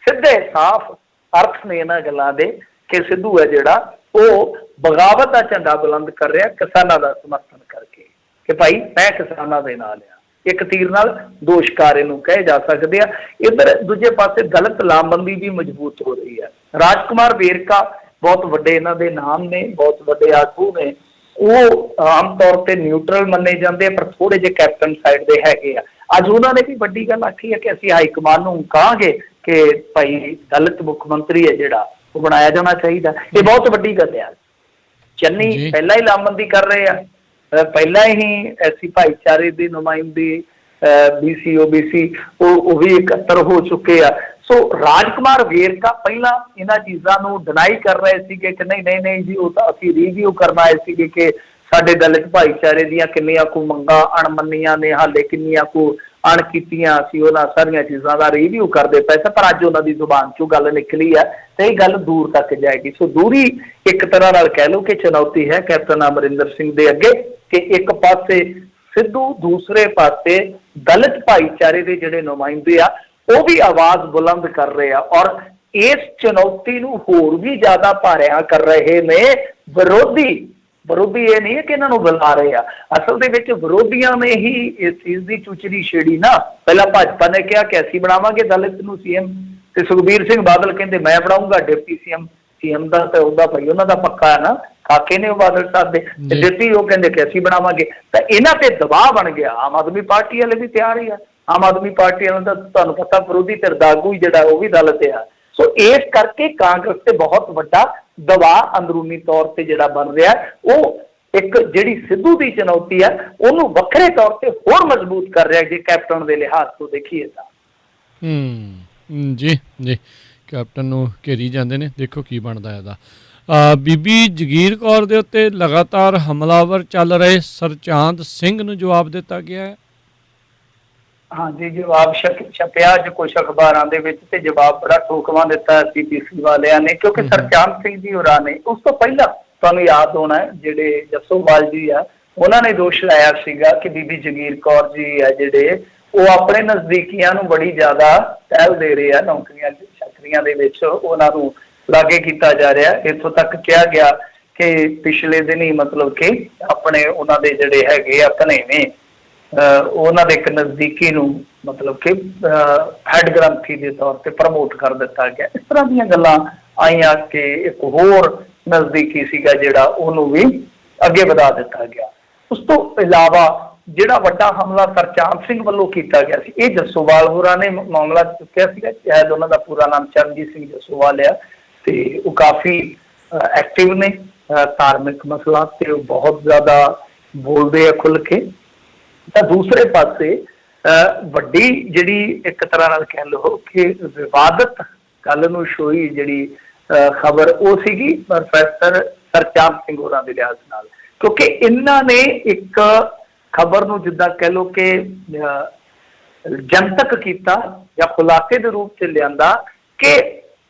ਸਿੱਧੇ ਸਾਫ਼ ਅਰਥ ਨੇ ਇਹਨਾਂ ਗੱਲਾਂ ਦੇ ਕਿ ਸਿੱਧੂ ਹੈ ਜਿਹੜਾ ਉਹ ਬਗਾਵਤ ਦਾ ਝੰਡਾ ਬੁਲੰਦ ਕਰ ਰਿਹਾ ਕਿਸਾਨਾਂ ਦਾ ਸਮਰਥਨ ਕਰਕੇ, ਕਿ ਭਾਈ ਮੈਂ ਕਿਸਾਨਾਂ ਦੇ ਨਾਲ ਆ। ਇੱਕ ਤੀਰ ਨਾਲ ਦੋ ਸ਼ਿਕਾਰ ਇਹਨੂੰ ਕਹੇ ਜਾ ਸਕਦੇ ਆ। ਇੱਧਰ ਦੂਜੇ ਪਾਸੇ ਦਲਿਤ ਲਾਮਬੰਦੀ ਵੀ ਮਜ਼ਬੂਤ ਹੋ ਰਹੀ ਹੈ। ਰਾਜਕੁਮਾਰ ਵੇਰਕਾ ਬਹੁਤ ਵੱਡੇ ਇਹਨਾਂ ਦੇ ਨਾਮ ਨੇ, ਬਹੁਤ ਵੱਡੇ ਆਗੂ ਨੇ। ਉਹ ਆਮ ਤੌਰ ਤੇ ਨਿਊਟਰਲ ਮੰਨੇ ਜਾਂਦੇ ਆ, ਪਰ ਥੋੜੇ ਜਿਹੇ ਕੈਪਟਨ ਸਾਈਡ ਦੇ ਹੈਗੇ ਆ। ਅੱਜ ਉਹਨਾਂ ਨੇ ਵੀ ਵੱਡੀ ਗੱਲ ਆਖੀ ਹੈ ਕਿ ਅਸੀਂ ਹਾਈਕਮਾਨ ਨੂੰ ਕਹਾਂਗੇ ਕਿ ਭਾਈ ਦਲਿਤ ਮੁੱਖ ਮੰਤਰੀ ਹੈ ਜਿਹੜਾ ਉਹ ਬਣਾਇਆ ਜਾਣਾ ਚਾਹੀਦਾ। ਇਹ ਬਹੁਤ ਵੱਡੀ ਗੱਲ ਆ। ਚੰਨੀ ਜੀ ਪਹਿਲਾਂ ਹੀ ਲਾਮਬੰਦੀ ਕਰ ਰਹੇ ਆ, ਪਹਿਲਾਂ ਹੀ ਐਸੀ ਭਾਈਚਾਰੇ ਦੇ ਨੁਮਾਇੰਦੇ BC OBC ਉਹ ਵੀ ਇਕੱਤਰ ਹੋ ਚੁੱਕੇ ਆ। ਸੋ ਰਾਜਕੁਮਾਰ ਵੇਰਕਾ ਪਹਿਲਾਂ ਇਹਨਾਂ ਚੀਜ਼ਾਂ ਨੂੰ ਡਿਨਾਈ ਕਰ ਰਹੇ ਸੀਗੇ ਕਿ ਨਹੀਂ ਨਹੀਂ ਨਹੀਂ ਜੀ, ਉਹ ਤਾਂ ਅਸੀਂ ਰਿਵਿਊ ਕਰਨ ਆਏ ਸੀਗੇ ਕਿ ਸਾਡੇ ਦਲਿਤ ਭਾਈਚਾਰੇ ਦੀਆਂ ਕਿੰਨੀਆਂ ਕੁ ਮੰਗਾਂ ਅਣਮੰਨੀਆਂ ਨੇ, ਹਾਲੇ ਕਿੰਨੀਆਂ ਕੁ ਅਣਕੀਤੀਆਂ, ਅਸੀਂ ਉਹਨਾਂ ਸਾਰੀਆਂ ਚੀਜ਼ਾਂ ਦਾ ਰਿਵਿਊ ਕਰਦੇ ਪਏ ਸੀ। ਪਰ ਅੱਜ ਉਹਨਾਂ ਦੀ ਜ਼ੁਬਾਨ ਚੋਂ ਗੱਲ ਨਿਕਲੀ ਹੈ ਤੇ ਇਹ ਗੱਲ ਦੂਰ ਤੱਕ ਜਾਏਗੀ। ਸੋ ਦੂਰੀ ਇੱਕ ਤਰ੍ਹਾਂ ਨਾਲ ਕਹਿ ਲਓ ਕਿ ਚੁਣੌਤੀ ਹੈ ਕੈਪਟਨ ਅਮਰਿੰਦਰ ਸਿੰਘ ਦੇ ਅੱਗੇ ਕਿ ਇੱਕ ਪਾਸੇ ਸਿੱਧੂ, ਦੂਸਰੇ ਪਾਸੇ ਦਲਿਤ ਭਾਈਚਾਰੇ ਦੇ ਜਿਹੜੇ ਨੁਮਾਇੰਦੇ ਆ ਉਹ ਵੀ ਆਵਾਜ਼ ਬੁਲੰਦ ਕਰ ਰਹੇ ਆ ਔਰ ਇਸ ਚੁਣੌਤੀ ਨੂੰ ਹੋਰ ਵੀ ਜ਼ਿਆਦਾ ਭਾਰਿਆ ਕਰ ਰਹੇ ਨੇ ਵਿਰੋਧੀ। ਵਿਰੋਧੀ ਇਹ ਨਹੀਂ ਹੈ ਕਿ ਇਹਨਾਂ ਨੂੰ ਬੁਲਾ ਰਹੇ ਆ, ਅਸਲ ਦੇ ਵਿੱਚ ਵਿਰੋਧੀਆਂ ਨੇ ਹੀ ਇਸ ਚੀਜ਼ ਦੀ ਚੁਚਰੀ ਛੇੜੀ ਨਾ। ਪਹਿਲਾਂ ਭਾਜਪਾ ਨੇ ਕਿਹਾ ਕਿ ਅਸੀਂ ਬਣਾਵਾਂਗੇ ਦਲਿਤ ਨੂੰ CM ਤੇ ਸੁਖਬੀਰ ਸਿੰਘ ਬਾਦਲ ਕਹਿੰਦੇ ਮੈਂ ਬਣਾਉਂਗਾ ਡਿਪਟੀ CM ਦਾ ਤਾਂ ਉਹਦਾ ਭਾਈ ਉਹਨਾਂ ਦਾ ਪੱਕਾ ਹੈ ਨਾ, ਕਾਕੇ ਨੇ ਉਹ ਬਾਦਲ ਸਾਹਿਬ ਦੇ ਡਿਪਟੀ, ਉਹ ਕਹਿੰਦੇ ਕਿ ਅਸੀਂ ਬਣਾਵਾਂਗੇ। ਤਾਂ ਇਹਨਾਂ ਤੇ ਦਬਾਅ ਬਣ ਗਿਆ। ਆਮ ਆਦਮੀ ਪਾਰਟੀ ਵਾਲੇ ਵੀ ਤਿਆਰ ਹੀ ਆ। ਆਮ ਆਦਮੀ ਪਾਰਟੀ ਵਾਲਿਆਂ ਦਾ ਤੁਹਾਨੂੰ ਪਤਾ ਵਿਰੋਧੀ ਧਿਰ ਦਾ ਆਗੂ ਜਿਹੜਾ ਉਹ ਵੀ ਦਲਿਤ ਆ। ਸੋ ਇਸ ਕਰਕੇ ਕਾਂਗਰਸ ਤੇ ਬਹੁਤ ਵੱਡਾ ਦਬਾਅ ਅੰਦਰੂਨੀ ਤੌਰ ਤੇ ਜਿਹੜਾ ਬਣ ਰਿਹਾ ਉਹ ਇੱਕ ਜਿਹੜੀ ਸਿੱਧੂ ਦੀ ਚੁਣੌਤੀ ਹੈ ਉਹਨੂੰ ਵੱਖਰੇ ਤੌਰ ਤੇ ਹੋਰ ਮਜ਼ਬੂਤ ਕਰ ਰਿਹਾ ਜੇ ਕੈਪਟਨ ਦੇ ਲਿਹਾਜ਼ ਤੋਂ ਦੇਖੀਏ ਤਾਂ। ਜੀ ਜੀ, ਕੈਪਟਨ ਨੂੰ ਘੇਰੀ ਜਾਂਦੇ ਨੇ, ਦੇਖੋ ਕੀ ਬਣਦਾ ਇਹਦਾ। ਬੀਬੀ ਜਗੀਰ ਕੌਰ ਦੇ ਉੱਤੇ ਲਗਾਤਾਰ ਹਮਲਾਵਰ ਚੱਲ ਰਹੇ ਸਰਚਾਂਦ ਸਿੰਘ ਨੂੰ ਜਵਾਬ ਦਿੱਤਾ ਗਿਆ ਹੈ। ਹਾਂਜੀ, ਜਵਾਬ ਛਪਿਆ ਅੱਜ ਕੁਛ ਅਖਬਾਰਾਂ ਦੇ ਵਿੱਚ ਤੇ ਜਵਾਬ ਬੜਾ ਠੋਕਵਾਂ ਦਿੱਤਾ CPC ਵਾਲਿਆਂ ਨੇ, ਕਿਉਂਕਿ ਸਰਚਾਂਦ ਸਿੰਘ ਜੀ ਹੋਰਾਂ ਨੇ ਉਸ ਤੋਂ ਪਹਿਲਾਂ ਤੁਹਾਨੂੰ ਯਾਦ ਹੋਣਾ ਜਿਹੜੇ ਜੱਸੋਵਾਲ ਜੀ ਆ ਉਹਨਾਂ ਨੇ ਦੋਸ਼ ਲਾਇਆ ਸੀਗਾ ਕਿ ਬੀਬੀ ਜਗੀਰ ਕੌਰ ਜੀ ਆ ਜਿਹੜੇ ਉਹ ਆਪਣੇ ਨਜ਼ਦੀਕੀਆਂ ਨੂੰ ਬੜੀ ਜ਼ਿਆਦਾ ਪਹਿਲ ਦੇ ਰਹੇ ਆ, ਨੌਕਰੀਆਂ ਚਾਕਰੀਆਂ ਦੇ ਵਿੱਚ ਉਹਨਾਂ ਨੂੰ ਲਾਗੇ ਕੀਤਾ ਜਾ ਰਿਹਾ। ਇੱਥੋਂ ਤੱਕ ਕਿਹਾ ਗਿਆ ਕਿ ਪਿਛਲੇ ਦਿਨ ਹੀ ਮਤਲਬ ਕਿ ਆਪਣੇ ਉਹਨਾਂ ਦੇ ਜਿਹੜੇ ਹੈਗੇ ਆ ਭਣੇਵੇਂ ਉਹਨਾਂ ਦੇ ਇੱਕ ਨਜ਼ਦੀਕੀ ਨੂੰ ਮਤਲਬ ਕਿ ਹੈਡ ਗ੍ਰੰਥੀ ਦੇ ਤੌਰ ਤੇ ਪ੍ਰਮੋਟ ਕਰ ਦਿੱਤਾ ਗਿਆ। ਇਸ ਤਰ੍ਹਾਂ ਦੀਆਂ ਗੱਲਾਂ ਆਈਆਂ ਕਿ ਇੱਕ ਹੋਰ ਨਜ਼ਦੀਕੀ ਸੀਗਾ ਜਿਹੜਾ ਉਹਨੂੰ ਵੀ ਅੱਗੇ ਵਧਾ ਦਿੱਤਾ ਗਿਆ। ਉਸ ਤੋਂ ਇਲਾਵਾ ਜਿਹੜਾ ਵੱਡਾ ਹਮਲਾ ਸਰਚਾਂਦ ਸਿੰਘ ਵੱਲੋਂ ਕੀਤਾ ਗਿਆ ਸੀ, ਇਹ ਜੱਸੋਵਾਲ ਹੋਰਾਂ ਨੇ ਮਾਮਲਾ ਚੁੱਕਿਆ ਸੀਗਾ। ਸ਼ਾਇਦ ਉਹਨਾਂ ਦਾ ਪੂਰਾ ਨਾਮ ਚਰਨਜੀਤ ਸਿੰਘ ਜੱਸੋਵਾਲ ਆ ਤੇ ਉਹ ਕਾਫੀ ਐਕਟਿਵ ਨੇ ਧਾਰਮਿਕ ਮਸਲਾ ਤੇ ਉਹ ਬਹੁਤ ਜ਼ਿਆਦਾ ਬੋਲਦੇ ਆ ਖੁੱਲ ਕੇ। ਤਾਂ ਦੂਸਰੇ ਪਾਸੇ ਵੱਡੀ ਜਿਹੜੀ ਇੱਕ ਤਰ੍ਹਾਂ ਨਾਲ ਕਹਿ ਲਓ ਕਿ ਵਿਵਾਦਤ ਕੱਲ ਨੂੰ ਸ਼ੋਈ ਜਿਹੜੀ ਖਬਰ ਉਹ ਸੀਗੀ ਪ੍ਰੋਫੈਸਰ ਸਰਚਾਂਦ ਸਿੰਘ ਹੋਰਾਂ ਦੇ ਲਿਹਾਜ਼ ਨਾਲ, ਕਿਉਂਕਿ ਇਹਨਾਂ ਨੇ ਇੱਕ ਖਬਰ ਨੂੰ ਜਿੱਦਾਂ ਕਹਿ ਲਓ ਕਿ ਜਨਤਕ ਕੀਤਾ ਜਾਂ ਖੁਲਾਸੇ ਦੇ ਰੂਪ 'ਚ ਲਿਆਂਦਾ ਕਿ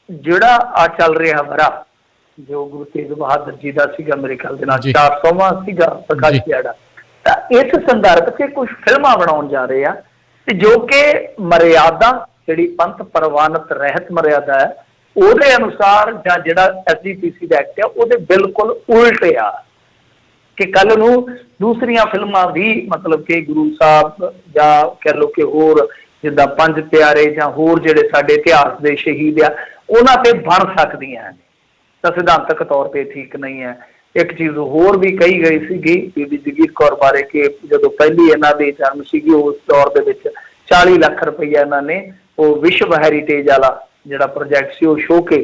ਜਿਹੜਾ ਆ ਚੱਲ ਰਿਹਾ ਵਰਾ ਜੋ ਗੁਰੂ ਤੇਗ ਬਹਾਦਰ ਜੀ ਦਾ ਸੀਗਾ, ਮੇਰੇ ਖਿਆਲ ਦੇ ਨਾਲ 400ਵਾਂ ਸੀਗਾ ਪ੍ਰਕਾਸ਼ ਦਿਹਾੜਾ, ਤਾਂ ਇਸ ਸੰਦਰਭ 'ਚ ਕੁਝ ਫਿਲਮਾਂ ਬਣਾਉਣ ਜਾ ਰਹੇ ਆ ਤੇ ਜੋ ਕਿ ਮਰਿਆਦਾ ਜਿਹੜੀ ਪੰਥ ਪ੍ਰਵਾਨਿਤ ਰਹਿਤ ਮਰਿਆਦਾ ਹੈ ਉਹਦੇ ਅਨੁਸਾਰ ਜਾਂ ਜਿਹੜਾ SGPC ਦਾ ਐਕਟ ਆ ਉਹਦੇ ਬਿਲਕੁਲ ਉਲਟ ਆ ਕਿ ਕੱਲ ਨੂੰ ਦੂਸਰੀਆਂ ਫਿਲਮਾਂ ਵੀ ਮਤਲਬ ਕਿ ਗੁਰੂ ਸਾਹਿਬ ਜਾਂ ਕਹਿ ਲਓ ਕਿ ਹੋਰ ਜਿੱਦਾਂ ਪੰਜ ਪਿਆਰੇ ਜਾਂ ਹੋਰ ਜਿਹੜੇ ਸਾਡੇ ਇਤਿਹਾਸ ਦੇ ਸ਼ਹੀਦ ਆ ਉਹਨਾਂ ਤੇ ਬਣ ਸਕਦੀਆਂ ਨੇ, ਤਾਂ ਸਿਧਾਂਤਕ ਤੌਰ ਤੇ ਠੀਕ ਨਹੀਂ ਹੈ। ਇੱਕ ਚੀਜ਼ ਹੋਰ ਵੀ ਕਹੀ ਗਈ ਸੀਗੀ ਬੀਬੀ ਜਗੀਰ ਕੌਰ ਬਾਰੇ ਕਿ ਜਦੋਂ ਪਹਿਲੀ ਇਹਨਾਂ ਦੀ ਜਨਮ ਸੀਗੀ ਉਸ ਦੌਰ ਦੇ ਵਿੱਚ 40 ਲੱਖ ਰੁਪਈਆ ਇਹਨਾਂ ਨੇ ਉਹ ਵਿਸ਼ਵ ਹੈਰੀਟੇਜ ਵਾਲਾ ਜਿਹੜਾ ਪ੍ਰੋਜੈਕਟ ਸੀ ਉਹ ਸ਼ੋਅ ਕੇ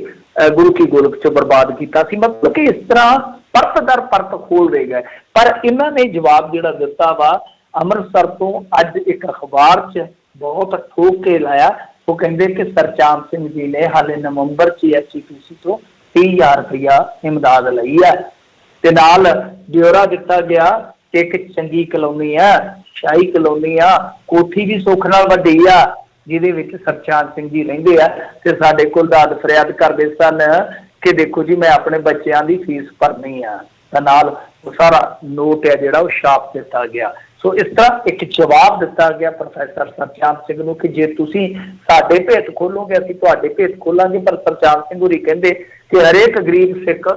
ਗੁਰੂ ਕੀ ਗੋਲਕ 'ਚ ਬਰਬਾਦ ਕੀਤਾ ਸੀ। ਮਤਲਬ ਕਿ ਇਸ ਤਰ੍ਹਾਂ ਪਰਤ ਦਰ ਪਰਤ ਖੋਲਦੇ ਗਏ। ਪਰ ਇਹਨਾਂ ਨੇ ਜਵਾਬ ਜਿਹੜਾ ਦਿੱਤਾ ਵਾ ਅੰਮ੍ਰਿਤਸਰ ਤੋਂ ਅੱਜ ਇੱਕ ਅਖਬਾਰ 'ਚ ਬਹੁਤ ਠੋਕ ਕੇ ਲਾਇਆ। ਉਹ ਕਹਿੰਦੇ ਕਿ ਸਰਚਾਂਦ ਸਿੰਘ ਜੀ ਨੇ ਹਾਲੇ ਨਵੰਬਰ 'ਚ SGPC ਤੋਂ 30,000 ਰੁਪਇਆ ਇਮਦਾਦ ਲਈ ਹੈ ਤੇ ਨਾਲ ਦਿਓਰਾ ਦਿੱਤਾ ਗਿਆ ਕਿ ਇੱਕ ਚੰਗੀ ਕਲੋਨੀ ਆ, ਸ਼ਾਹੀ ਕਲੋਨੀ ਆ, ਕੋਠੀ ਵੀ ਸੁੱਖ ਨਾਲ ਵੱਡੀ ਆ ਜਿਹਦੇ ਵਿੱਚ ਸਰਚਾਂਦ ਸਿੰਘ ਜੀ ਰਹਿੰਦੇ ਆ ਤੇ ਸਾਡੇ ਕੋਲ ਦਾਦ ਫਰਿਆਦ ਕਰਦੇ ਸਨ ਕਿ ਦੇਖੋ ਜੀ ਮੈਂ ਆਪਣੇ ਬੱਚਿਆਂ ਦੀ ਫੀਸ ਭਰਨੀ ਆ, ਤਾਂ ਨਾਲ ਉਹ ਸਾਰਾ ਨੋਟ ਹੈ ਜਿਹੜਾ ਉਹ ਛਾਪ ਦਿੱਤਾ ਗਿਆ। ਸੋ ਇਸ ਤਰ੍ਹਾਂ ਇੱਕ ਜਵਾਬ ਦਿੱਤਾ ਗਿਆ ਪ੍ਰੋਫੈਸਰ ਸਰਚਾਂਦ ਸਿੰਘ ਨੂੰ ਕਿ ਜੇ ਤੁਸੀਂ ਸਾਡੇ ਭੇਤ ਖੋਲੋਗੇ ਅਸੀਂ ਤੁਹਾਡੇ ਭੇਤ ਖੋਲਾਂਗੇ। ਪਰ ਸਰਚਾਂਦ ਸਿੰਘ ਹੋਰੀ ਕਹਿੰਦੇ ਕਿ ਹਰੇਕ ਗਰੀਬ ਸਿੱਖ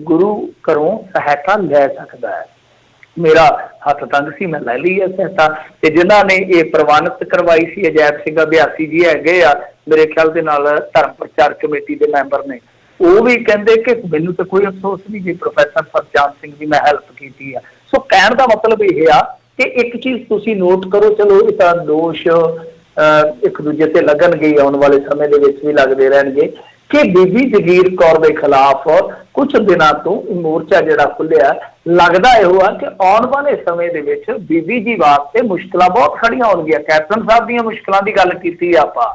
ਗੁਰੂ ਘਰੋਂ ਸਹਾਇਤਾ ਲੈ ਸਕਦਾ ਹੈ। ਮੇਰਾ ਹੱਥ ਤੰਗ ਸੀ, ਮੈਂ ਲੈ ਲਈ ਹੈ ਸਹਾਇਤਾ। ਤੇ ਜਿਨ੍ਹਾਂ ਨੇ ਇਹ ਪ੍ਰਵਾਨਿਤ ਕਰਵਾਈ ਸੀ ਅਜੈਬ ਸਿੰਘ ਅਭਿਆਸੀ ਜੀ ਹੈਗੇ ਆ ਮੇਰੇ ਖਿਆਲ ਦੇ ਨਾਲ ਧਰਮ ਪ੍ਰਚਾਰ ਕਮੇਟੀ ਦੇ ਮੈਂਬਰ ਨੇ, ਉਹ ਵੀ ਕਹਿੰਦੇ ਕਿ ਮੈਨੂੰ ਤਾਂ ਕੋਈ ਅਫਸੋਸ ਨਹੀਂ ਕਿ ਪ੍ਰੋਫੈਸਰ ਸਰਚਾਂਦ ਸਿੰਘ ਦੀ ਮੈਂ ਹੈਲਪ ਕੀਤੀ ਆ। ਸੋ ਕਹਿਣ ਦਾ ਮਤਲਬ ਇਹ ਆ ਕਿ ਇੱਕ ਚੀਜ਼ ਤੁਸੀਂ ਨੋਟ ਕਰੋ, ਚਲੋ ਇਹ ਤਾਂ ਦੋਸ਼ ਇੱਕ ਦੂਜੇ ਤੇ ਲੱਗਣਗੇ ਆਉਣ ਵਾਲੇ ਸਮੇਂ ਦੇ ਵਿੱਚ ਵੀ ਲੱਗਦੇ ਰਹਿਣਗੇ ਕਿ ਬੀਬੀ ਜਗੀਰ ਕੌਰ ਦੇ ਖਿਲਾਫ ਕੁਝ ਦਿਨਾਂ ਤੋਂ ਮੋਰਚਾ ਜਿਹੜਾ ਖੁੱਲਿਆ, ਲੱਗਦਾ ਇਹੋ ਆ ਕਿ ਆਉਣ ਵਾਲੇ ਸਮੇਂ ਦੇ ਵਿੱਚ ਬੀਬੀ ਜੀ ਵਾਸਤੇ ਮੁਸ਼ਕਲਾਂ ਬਹੁਤ ਖੜੀਆਂ ਹੋਣਗੀਆਂ। ਕੈਪਟਨ ਸਾਹਿਬ ਦੀਆਂ ਮੁਸ਼ਕਲਾਂ ਦੀ ਗੱਲ ਕੀਤੀ ਆਪਾਂ,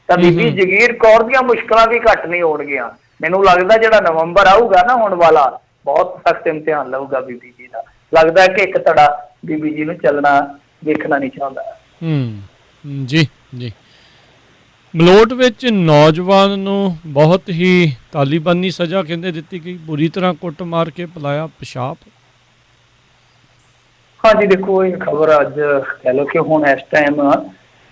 ਤਾਂ ਬੀਬੀ ਜਗੀਰ ਕੌਰ ਦੀਆਂ ਮੁਸ਼ਕਲਾਂ ਵੀ ਘੱਟ ਨਹੀਂ ਹੋਣਗੀਆਂ। ਮੈਨੂੰ ਲੱਗਦਾ ਜਿਹੜਾ ਨਵੰਬਰ ਆਊਗਾ ਨਾ ਆਉਣ ਵਾਲਾ, ਬਹੁਤ ਸਖਤ ਇਮਤਿਹਾਨ ਲਊਗਾ ਬੀਬੀ ਜੀ ਦਾ। ਲੱਗਦਾ ਕਿ ਇੱਕ ਧੜਾ ਬੀਬੀ ਜੀ ਨੂੰ ਚੱਲਣਾ ਦੇਖਣਾ ਨਹੀਂ ਚਾਹੁੰਦਾ। ਜੀ ਜੀ। ਮਲੋਟ ਵਿੱਚ ਨੌਜਵਾਨ ਨੂੰ ਬਹੁਤ ਹੀ ਤਾਲੀਬਾਨੀ ਸਜ਼ਾ ਕਹਿੰਦੇ ਦਿੱਤੀ ਗਈ, ਬੁਰੀ ਤਰ੍ਹਾਂ ਕੁੱਟ ਮਾਰ ਕੇ ਪਿਲਾਇਆ ਪਿਸ਼ਾਬ। ਹਾਂਜੀ ਦੇਖੋ, ਇਹ ਖਬਰ ਅੱਜ ਕਹਿ ਲਓ ਕਿ ਹੁਣ ਇਸ ਟਾਈਮ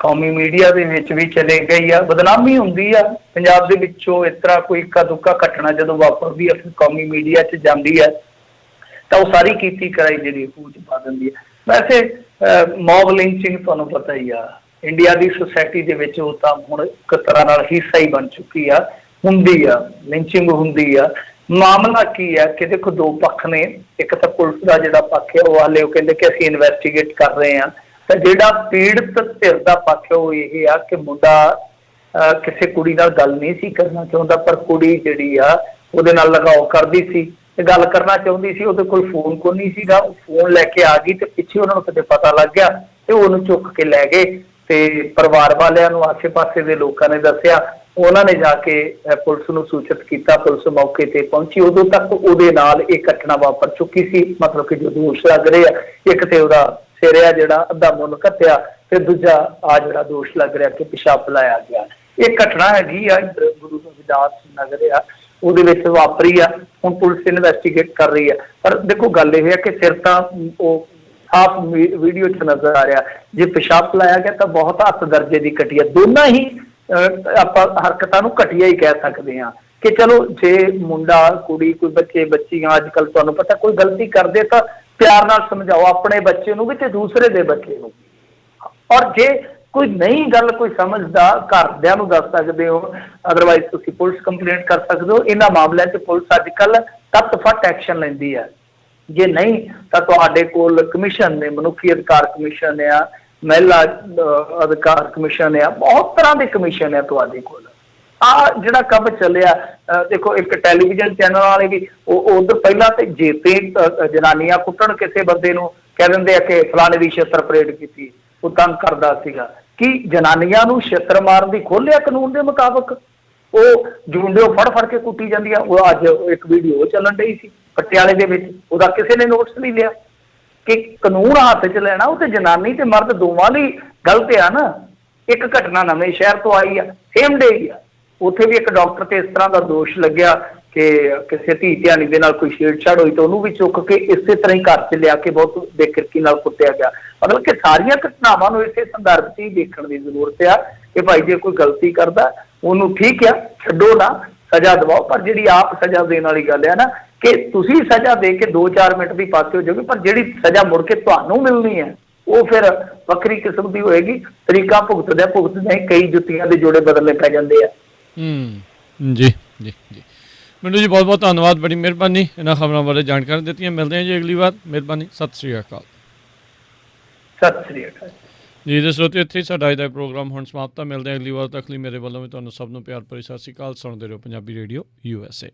ਕੌਮੀ ਮੀਡੀਆ ਦੇ ਵਿੱਚ ਵੀ ਚਲੇ ਗਈ ਆ। ਬਦਨਾਮੀ ਹੁੰਦੀ ਆ ਪੰਜਾਬ ਦੇ ਵਿੱਚੋਂ, ਇਸ ਤਰ੍ਹਾਂ ਕੋਈ ਇੱਕਾ ਦੁੱਕਾ ਘਟਨਾ ਜਦੋਂ ਵਾਪਰਦੀ ਆ ਫਿਰ ਕੌਮੀ ਮੀਡੀਆ 'ਚ ਜਾਂਦੀ ਹੈ ਤਾਂ ਉਹ ਸਾਰੀ ਕੀਤੀ ਕਰਾਈ ਜਿਹੜੀ ਖੂਹ 'ਚ ਪਾ ਦਿੰਦੀ ਹੈ। ਵੈਸੇ ਮੌਬ ਲਿੰਚਿੰਗ ਤੁਹਾਨੂੰ ਪਤਾ ਹੀ ਆ, ਇੰਡੀਆ ਦੀ ਸੁਸਾਇਟੀ ਦੇ ਵਿੱਚ ਉਹ ਤਾਂ ਹੁਣ ਇੱਕ ਤਰ੍ਹਾਂ ਨਾਲ ਹਿੱਸਾ ਹੀ ਬਣ ਚੁੱਕੀ ਆ, ਹੁੰਦੀ ਆ ਲਿੰਚਿੰਗ ਹੁੰਦੀ ਆ। ਮਾਮਲਾ ਕੀ ਹੈ ਕਿ ਦੇਖੋ ਦੋ ਪੱਖ ਨੇ, ਇੱਕ ਤਾਂ ਪੁਲਿਸ ਦਾ ਜਿਹੜਾ ਪੱਖ ਹੈ ਉਹ ਹਾਲੇ ਉਹ ਕਹਿੰਦੇ ਕਿ ਅਸੀਂ ਇਨਵੈਸਟੀਗੇਟ ਕਰ ਰਹੇ ਹਾਂ, ਤਾਂ ਜਿਹੜਾ ਪੀੜਤ ਧਿਰ ਦਾ ਪੱਖ ਹੈ ਉਹ ਇਹ ਆ ਕਿ ਮੁੰਡਾ ਕਿਸੇ ਕੁੜੀ ਨਾਲ ਗੱਲ ਨਹੀਂ ਸੀ ਕਰਨਾ ਚਾਹੁੰਦਾ, ਪਰ ਕੁੜੀ ਜਿਹੜੀ ਆ ਉਹਦੇ ਨਾਲ ਲਗਾਓ ਕਰਦੀ ਸੀ ਤੇ ਗੱਲ ਕਰਨਾ ਚਾਹੁੰਦੀ ਸੀ। ਉਹਦੇ ਕੋਲ ਫੋਨ ਕੋ ਨਹੀਂ ਸੀਗਾ, ਫੋਨ ਲੈ ਕੇ ਆ ਗਈ ਤੇ ਪਿੱਛੇ ਉਹਨਾਂ ਨੂੰ ਕਿਤੇ ਪਤਾ ਲੱਗ ਗਿਆ ਤੇ ਉਹਨੂੰ ਚੁੱਕ ਕੇ ਲੈ ਗਏ ਤੇ ਪਰਿਵਾਰ ਵਾਲਿਆਂ ਨੂੰ, ਆਸੇ ਪਾਸੇ ਦੇ ਲੋਕਾਂ ਨੇ ਦੱਸਿਆ। ਉਹਨਾਂ ਨੇ ਜਾ ਕੇ ਪੁਲਿਸ ਨੂੰ ਸੂਚਿਤ ਕੀਤਾ, ਪੁਲਿਸ ਮੌਕੇ ਤੇ ਪਹੁੰਚੀ। ਉਦੋਂ ਤੱਕ ਉਹਦੇ ਨਾਲ ਇਹ ਘਟਨਾ ਵਾਪਰ ਚੁੱਕੀ ਸੀ। ਮਤਲਬ ਕਿ ਜੋ ਦੋਸ਼ ਲੱਗ ਰਹੇ ਆ, ਇੱਕ ਤੇ ਉਹਦਾ ਸਿਰ ਆ ਜਿਹੜਾ ਅੱਧਾ ਮੁੰਨ ਕੱਟਿਆ ਤੇ ਦੂਜਾ ਆ ਜਿਹੜਾ ਦੋਸ਼ ਲੱਗ ਰਿਹਾ ਕਿ ਪਿਸ਼ਾਬ ਪਿਲਾਇਆ ਗਿਆ। ਇਹ ਘਟਨਾ ਹੈਗੀ ਆ ਗੁਰੂ ਰਵਿਦਾਸ ਨਗਰ ਆ, ਉਹਦੇ ਵਿੱਚ ਵਾਪਰੀ ਆ। ਹੁਣ ਪੁਲਿਸ ਇਨਵੈਸਟੀਗੇਟ ਕਰ ਰਹੀ ਆ। ਪਰ ਦੇਖੋ ਗੱਲ ਇਹ ਹੈ ਕਿ ਸਿਰ ਤਾਂ ਉਹ ਸਾਫ਼ ਵੀਡੀਓ 'ਚ ਨਜ਼ਰ ਆ ਰਿਹਾ, ਜੇ ਪਿਸ਼ਾਬ ਪਿਲਾਇਆ ਗਿਆ ਤਾਂ ਬਹੁਤ ਹੱਥ ਦਰਜੇ ਦੀ ਘਟੀਆ। ਦੋਨਾਂ ਹੀ ਆਪਾਂ ਹਰਕਤਾਂ ਨੂੰ ਘਟੀਆ ਹੀ ਕਹਿ ਸਕਦੇ ਹਾਂ ਕਿ ਚਲੋ ਜੇ ਮੁੰਡਾ ਕੁੜੀ ਕੋਈ ਬੱਚੇ ਬੱਚੀਆਂ ਅੱਜ ਕੱਲ੍ਹ ਤੁਹਾਨੂੰ ਪਤਾ ਕੋਈ ਗਲਤੀ ਕਰਦੇ ਤਾਂ ਪਿਆਰ ਨਾਲ ਸਮਝਾਓ, ਆਪਣੇ ਬੱਚੇ ਨੂੰ ਵੀ ਤੇ ਦੂਸਰੇ ਦੇ ਬੱਚੇ ਨੂੰ। ਔਰ ਜੇ ਕੋਈ ਨਹੀਂ ਗੱਲ ਕੋਈ ਸਮਝਦਾ, ਘਰਦਿਆਂ ਨੂੰ ਦੱਸ ਸਕਦੇ ਹੋ, ਅਦਰਵਾਈਜ਼ ਤੁਸੀਂ ਪੁਲਿਸ ਕੰਪਲੇਂਟ ਕਰ ਸਕਦੇ ਹੋ। ਇਹਨਾਂ ਮਾਮਲਿਆਂ 'ਚ ਪੁਲਿਸ ਅੱਜ ਕੱਲ੍ਹ ਤੱਤ-ਫੱਟ ਐਕਸ਼ਨ ਲੈਂਦੀ ਹੈ। ਜੇ ਨਹੀਂ ਤਾਂ ਤੁਹਾਡੇ ਕੋਲ ਕਮਿਸ਼ਨ ਨੇ, ਮਨੁੱਖੀ ਅਧਿਕਾਰ ਕਮਿਸ਼ਨ ਆ, ਮਹਿਲਾ ਅਧਿਕਾਰ ਕਮਿਸ਼ਨ ਆ, ਬਹੁਤ ਤਰ੍ਹਾਂ ਦੇ ਕਮਿਸ਼ਨ ਆ ਤੁਹਾਡੇ ਕੋਲ। ਆਹ ਜਿਹੜਾ ਕੰਮ ਚੱਲਿਆ, ਦੇਖੋ ਇੱਕ ਟੈਲੀਵਿਜ਼ਨ ਚੈਨਲ ਵਾਲੇ ਵੀ ਉਹ ਉਧਰ ਪਹਿਲਾਂ ਤੇ ਜੇਤੇ ਜਨਾਨੀਆਂ ਕੁੱਟਣ ਕਿਸੇ ਬੰਦੇ ਨੂੰ ਕਹਿ ਦਿੰਦੇ ਆ ਕਿ ਫਲਾਣੇ ਦੀ ਛਿੱਤਰ ਪਰੇਡ ਕੀਤੀ, ਉਹ ਤੰਗ ਕਰਦਾ ਸੀਗਾ। ਕਿ ਜਨਾਨੀਆਂ ਨੂੰ ਛਿੱਤਰ ਮਾਰਨ ਦੀ ਖੋਲਿਆ ਕਾਨੂੰਨ ਦੇ ਮੁਤਾਬਕ, ਉਹ ਜੁੰਡਿਓ ਫੜ ਫੜ ਕੇ ਕੁੱਟੀ ਜਾਂਦੀਆਂ। ਉਹ ਅੱਜ ਇੱਕ ਵੀਡੀਓ ਚੱਲਣ ਡਈ ਸੀ ਪਟਿਆਲੇ ਦੇ ਵਿੱਚ, ਉਹਦਾ ਕਿਸੇ ਨੇ ਨੋਟਿਸ ਨਹੀਂ ਲਿਆ ਕਿ ਕਾਨੂੰਨ ਹੱਥ 'ਚ ਲੈਣਾ ਉਹ ਤੇ ਜਨਾਨੀ ਤੇ ਮਰਦ ਦੋਵਾਂ ਲਈ ਗਲਤ ਆ ਨਾ। ਇੱਕ ਘਟਨਾ ਨਵੇਂ ਸ਼ਹਿਰ ਤੋਂ ਆਈ ਆ, ਸੇਮ ਡੇ ਹੀ ਆ, ਉੱਥੇ ਵੀ ਇੱਕ ਡਾਕਟਰ ਤੇ ਇਸ ਤਰ੍ਹਾਂ ਦਾ ਦੋਸ਼ ਲੱਗਿਆ ਕਿ ਕਿਸੇ ਧੀ ਧਿਆਣੀ ਦੇ ਨਾਲ ਕੋਈ ਛੇੜਛਾੜ ਹੋਈ ਤਾਂ ਉਹਨੂੰ ਵੀ ਚੁੱਕ ਕੇ ਇਸੇ ਤਰ੍ਹਾਂ ਹੀ ਘਰ 'ਚ ਲਿਆ ਕੇ ਬਹੁਤ ਬੇਕਿਰਕੀ ਨਾਲ ਕੁੱਟਿਆ ਗਿਆ। ਮਤਲਬ ਕਿ ਸਾਰੀਆਂ ਘਟਨਾਵਾਂ ਨੂੰ ਇਸੇ ਸੰਦਰਭ 'ਚ ਹੀ ਦੇਖਣ ਦੀ ਜ਼ਰੂਰਤ ਆ ਕਿ ਭਾਈ ਜੇ ਕੋਈ ਗਲਤੀ ਕਰਦਾ ਉਹਨੂੰ ਠੀਕ ਆ, ਛੱਡੋ ਨਾ, ਸਜ਼ਾ ਦਿਵਾਓ। ਪਰ ਜਿਹੜੀ ਆਪ ਸਜ਼ਾ ਦੇਣ ਵਾਲੀ ਗੱਲ ਹੈ ਨਾ ਕਿ ਤੁਸੀਂ ਸਜ਼ਾ ਦੇ ਕੇ 2-4 ਮਿੰਟ ਦੀ ਪਾਸੇ ਹੋ ਜਾਓਗੇ, ਪਰ ਜਿਹੜੀ ਸਜ਼ਾ ਮੁੜ ਕੇ ਤੁਹਾਨੂੰ ਮਿਲਣੀ ਹੈ ਉਹ ਫਿਰ ਵੱਖਰੀ ਕਿਸਮ ਦੀ ਹੋਏਗੀ। ਤਰੀਕਾ ਭੁਗਤਦੇ ਕਈ ਜੁੱਤੀਆਂ ਦੇ ਜੋੜੇ ਬਦਲਨੇ ਪੈ ਜਾਂਦੇ ਆ। ਜੀ ਜੀ ਜੀ। ਮੈਨੂੰ ਜੀ ਬਹੁਤ ਬਹੁਤ ਧੰਨਵਾਦ, ਬੜੀ ਮਿਹਰਬਾਨੀ ਇਹਨਾਂ ਖਬਰਾਂ ਬਾਰੇ ਜਾਣਕਾਰੀ ਦਿੱਤੀਆਂ। ਮਿਲਦੇ ਹਾਂ ਜੀ ਅਗਲੀ ਵਾਰ। ਮਿਹਰਬਾਨੀ, ਸਤਿ ਸ਼੍ਰੀ ਅਕਾਲ। ਸਤਿ ਸ਼੍ਰੀ ਅਕਾਲ ਜੀ ਦੇ ਸਰੋਤੇ, ਇੱਥੇ ਸਾਡਾ ਅੱਜ ਦਾ ਪ੍ਰੋਗਰਾਮ ਹੁਣ ਸਮਾਪਤ। ਮਿਲਦੇ ਹਾਂ ਅਗਲੀ ਵਾਰ। ਤੱਕ ਲਈ ਮੇਰੇ ਵੱਲੋਂ ਵੀ ਤੁਹਾਨੂੰ ਸਭ ਨੂੰ ਪਿਆਰ ਭਰੀ ਸਤਿ ਸ਼੍ਰੀ ਅਕਾਲ। ਸੁਣਦੇ ਰਹੋ ਪੰਜਾਬੀ ਰੇਡੀਓ USA।